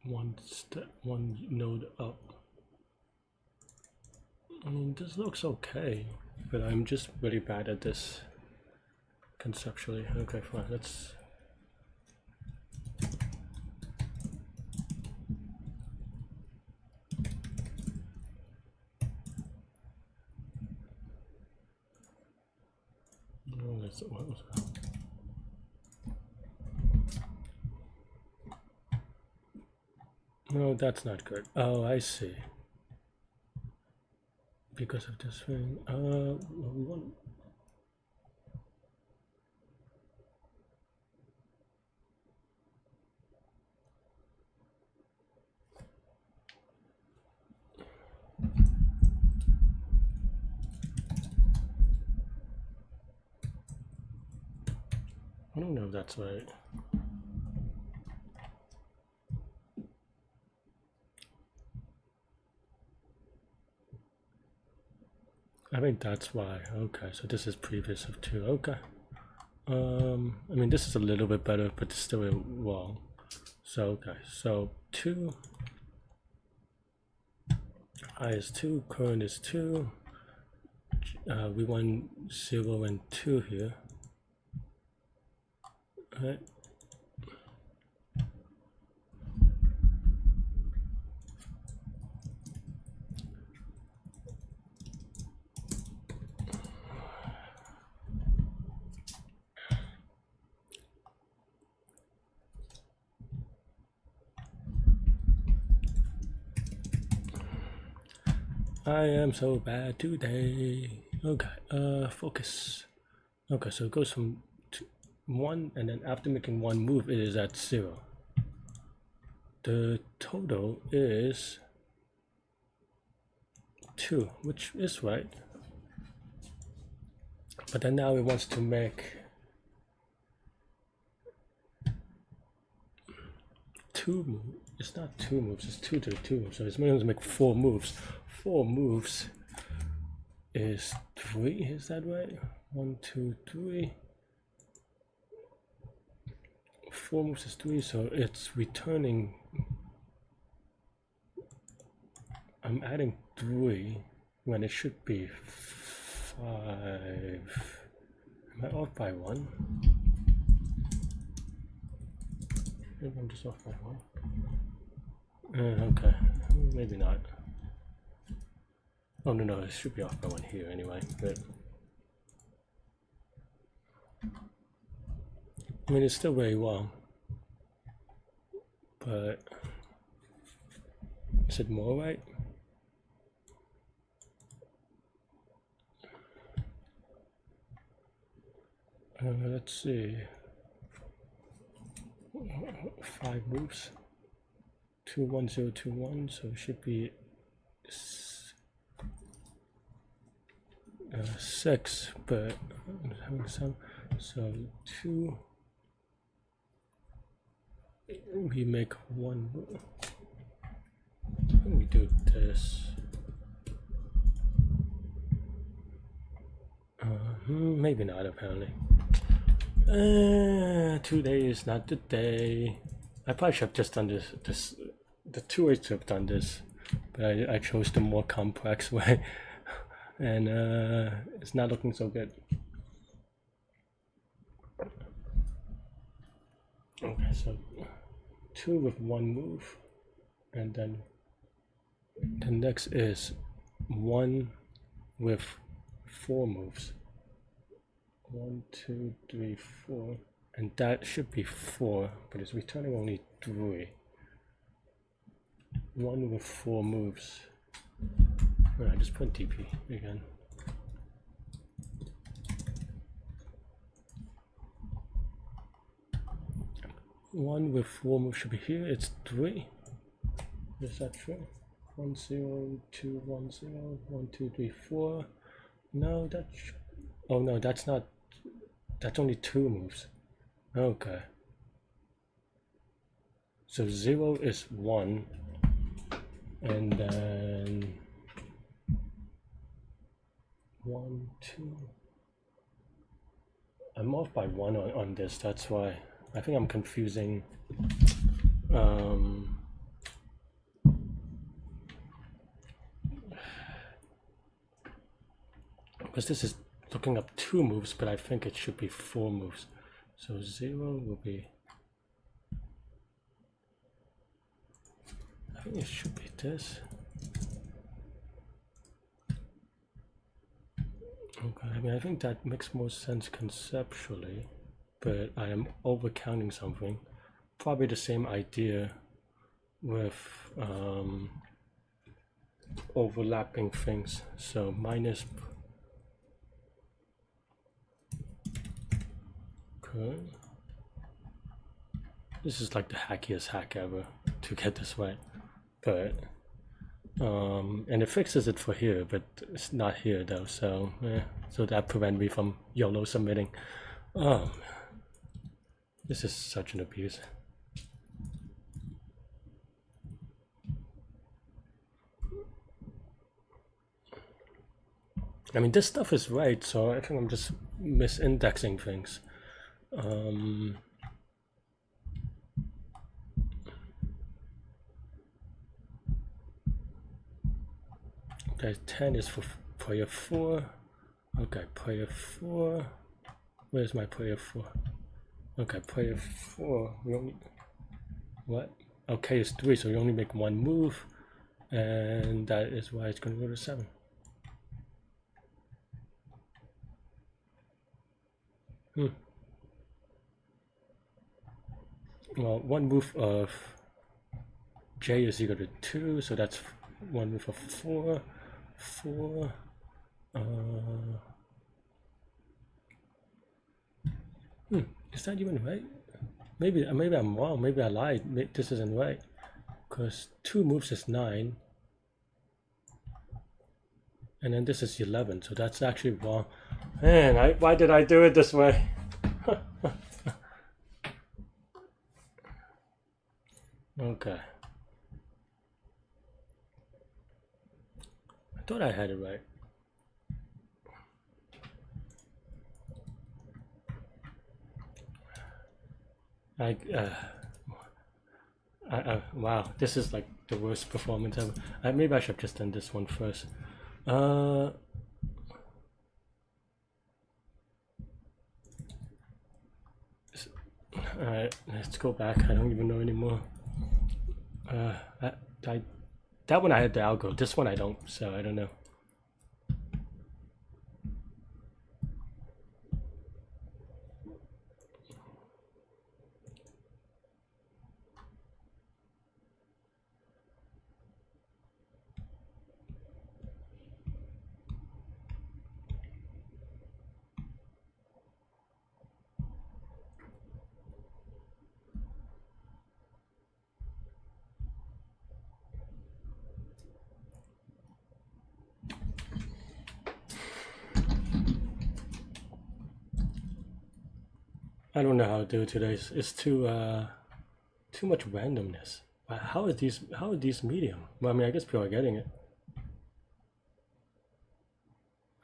S1: one node up. I mean, this looks okay, but I'm just really bad at this conceptually. Okay, fine, let's. No, that's not good. Oh, I see. Because of this thing. Well, we want. I don't know if that's right. I think that's why. Okay, so this is previous of 2. Okay. I mean, this is a little bit better, but it's still wrong. So okay, so 2. I is 2. Current is 2. We want 0 and 2 here. All right. I am so bad today. Okay, focus. Okay, so it goes from 1, and then after making one move, it is at 0. The total is 2, which is right. But then now it wants to make 2 moves. It's not 2 moves, it's 2 to 2. So it's going to make 4 moves. 4 moves is 3, is that right? 1, 2, 3. 4 moves is 3, so it's returning. I'm adding 3 when it should be 5. Am I off by 1? Maybe I'm just off by 1. Okay, maybe not. Oh no, it should be off by 1 here anyway. But I mean, it's still very well. But is it more right? Let's see. 5 moves. 2, 1, 0, 2, 1. So it should be 6, but I'm having some. So 2. We make 1 move. We do this. Maybe not, apparently. Today is not the day. I probably should have just done this. The 2 ways to have done this, but I chose the more complex way, and it's not looking so good. Okay, so 2 with 1 move, and then the next is 1 with 4 moves. 1, 2, 3, 4, and that should be 4, but it's returning only 3. 1 with 4 moves. Alright, just put DP again. One with 4 moves should be here. It's 3. Is that true? 1, 0, 2, 1, 0, 1, 2, 3, 4. No, that's. Oh no, that's not. That's only 2 moves. Okay. So 0 is 1, and then 1, 2. I'm off by 1 on this. That's why I think I'm confusing. Because this is looking up 2 moves, but I think it should be 4 moves. So 0 will be. I think it should be this. Okay, I mean, I think that makes more sense conceptually, but I am overcounting something. Probably the same idea with overlapping things. So minus. Okay. This is like the hackiest hack ever to get this right, but and it fixes it for here, but it's not here though. So so that prevents me from YOLO submitting. This is such an abuse. I mean, this stuff is right, so I think I'm just misindexing things. Okay, 10 is for player 4. Okay, player 4. Where's my player 4? Okay, player 4. We only. What? Okay, it's 3, so you only make 1 move, and that is why it's going to go to 7. Well, 1 move of J is equal to 2, so that's 1 move of 4. 4. Is that even right? Maybe I'm wrong. Maybe I lied. This isn't right. Because 2 moves is 9. And then this is 11. So that's actually wrong. Man, why did I do it this way? Okay. I thought I had it right. Wow, this is like the worst performance ever. Maybe I should have just done this one first. Alright, let's go back. I don't even know anymore. That one I had the algo. This one I don't, so I don't know. I don't know how to do it today. It's too much randomness. How are these medium? Well, I mean, I guess people are getting it.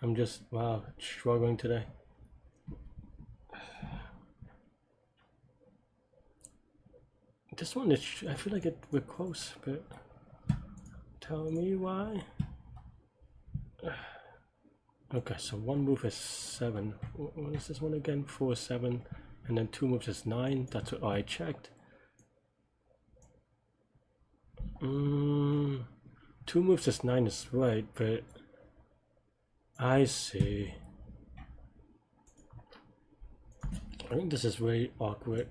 S1: I'm just struggling today. This one is, I feel like we're close, but tell me why. Okay, so 1 move is 7. What is this one again? 4, 7, and then 2 moves is 9. That's what I checked. 2 moves is 9 is right, but I see. I think this is very awkward.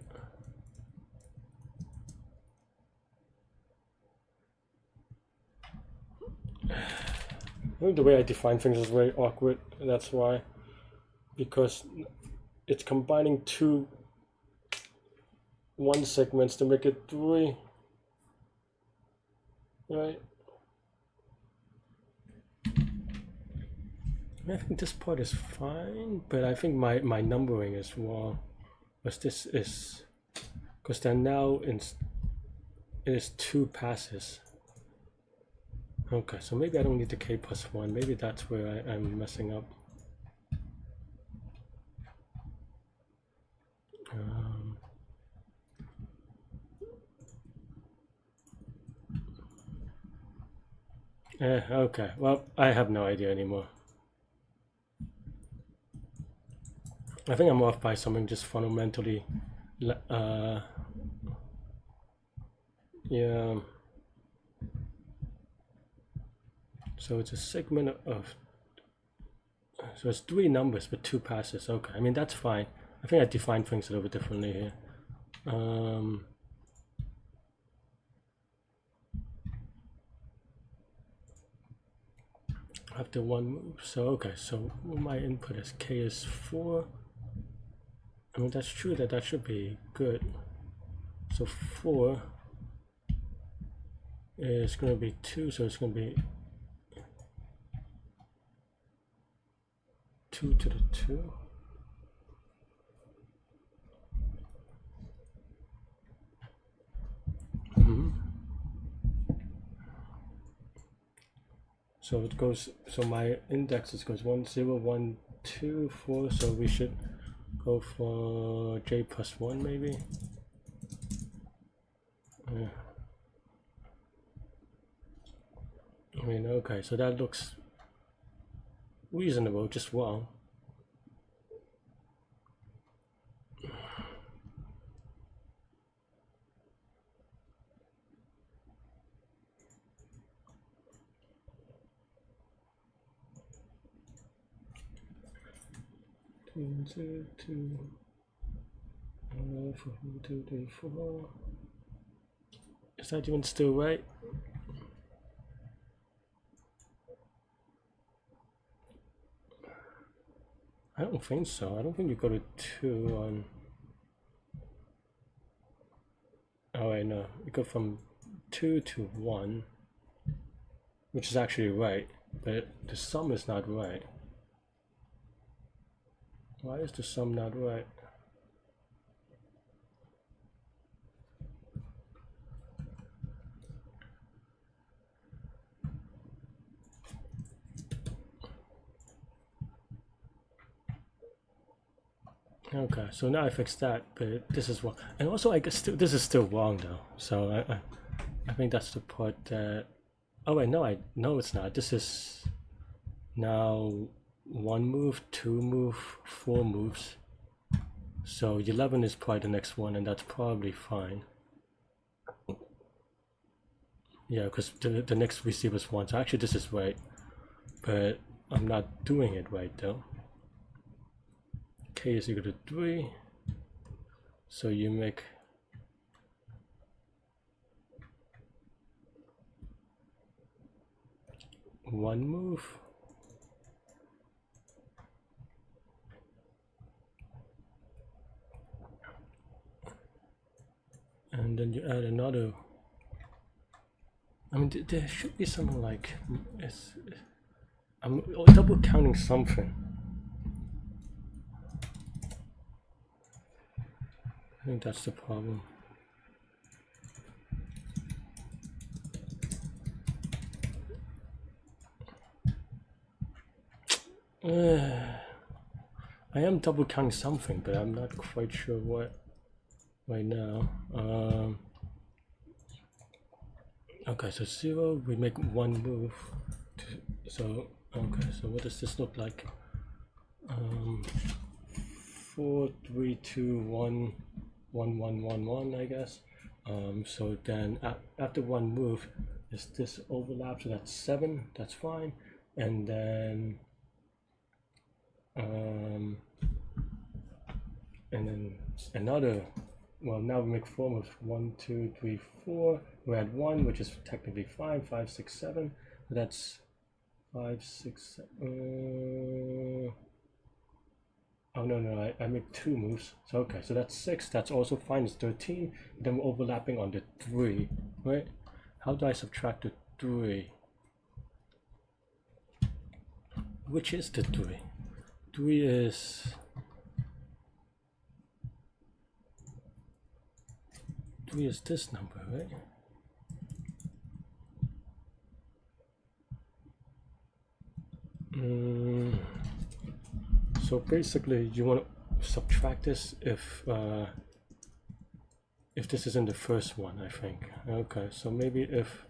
S1: I think the way I define things is very awkward. That's why, because it's combining 2 1 segments to make it 3, right? I think this part is fine, but I think my numbering is wrong. Because this is, because then now it is 2 passes. Okay, so maybe I don't need the k plus 1. Maybe that's where I'm messing up. Okay, well, I have no idea anymore. I think I'm off by something just fundamentally. Yeah. So it's a segment of. So it's 3 numbers with 2 passes. Okay, I mean that's fine. I think I defined things a little bit differently here. After 1 move. So okay, so my input is k is 4. I mean that's true that should be good. So 4 is going to be 2, so it's going to be 2 to the 2. So it goes, so my indexes goes 1, 0, 1, 2, 4, so we should go for j plus 1 maybe. I mean, okay, so that looks reasonable, just wrong. Two, 2, 2, 3, 4. Is that even still right? I don't think so. I don't think you go to 2 on... Oh wait, no. You go from 2 to 1, which is actually right, but the sum is not right. Why is the sum not right? Okay, so now I fixed that, but this is wrong. And also, I guess this is still wrong though. So I think that's the part that... Oh wait, no, it's not. This is now 1 move, 2 move, 4 moves. So 11 is probably the next one, and that's probably fine. Yeah, because the next receiver is 1. So actually, this is right, but I'm not doing it right though. K is equal to 3, so you make one move, and then you add another. I mean, there should be something like I'm double counting something. I think that's the problem. I am double counting something, but I'm not quite sure what right now. Okay, so 0, we make 1 move. So okay, so what does this look like? 4, 3, 2, 1, 1, 1, 1, 1, I guess. So then after 1 move, is this overlap? So that's 7. That's fine. And then another. Well, now we make 4 moves. 1, 2, 3, 4. We add 1, which is technically 5, 5, 6, 7. So that's 5, 6, 7. Oh no, I make 2 moves. So okay, so that's 6. That's also fine. It's 13. Then we're overlapping on the 3, right? How do I subtract the 3? Which is the 3? 3 is... 3 is this number, right? So basically, you want to subtract this if this is in the first one, I think. Okay, so maybe if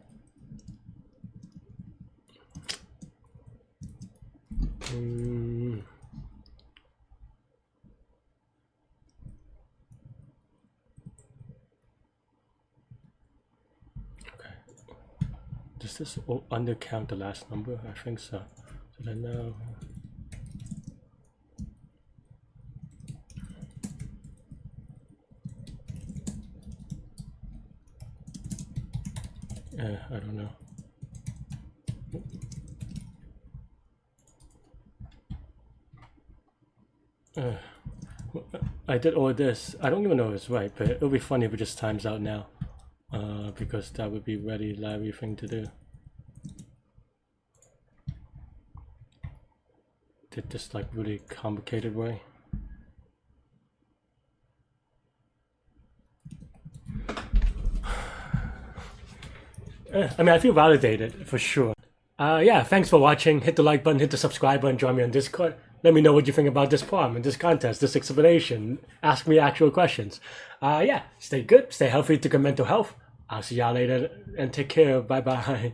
S1: okay, does this undercount the last number? I think so. So then now. I don't know. I did all this. I don't even know if it's right, but it'll be funny if it just times out now, because that would be really Larry thing to do. Did this like really complicated way. I mean, I feel validated for sure. Yeah, thanks for watching. Hit the like button, hit the subscribe button, join me on Discord. Let me know what you think about this problem and this contest, this explanation. Ask me actual questions. Yeah, stay good, stay healthy, take good mental health. I'll see y'all later and take care. Bye bye.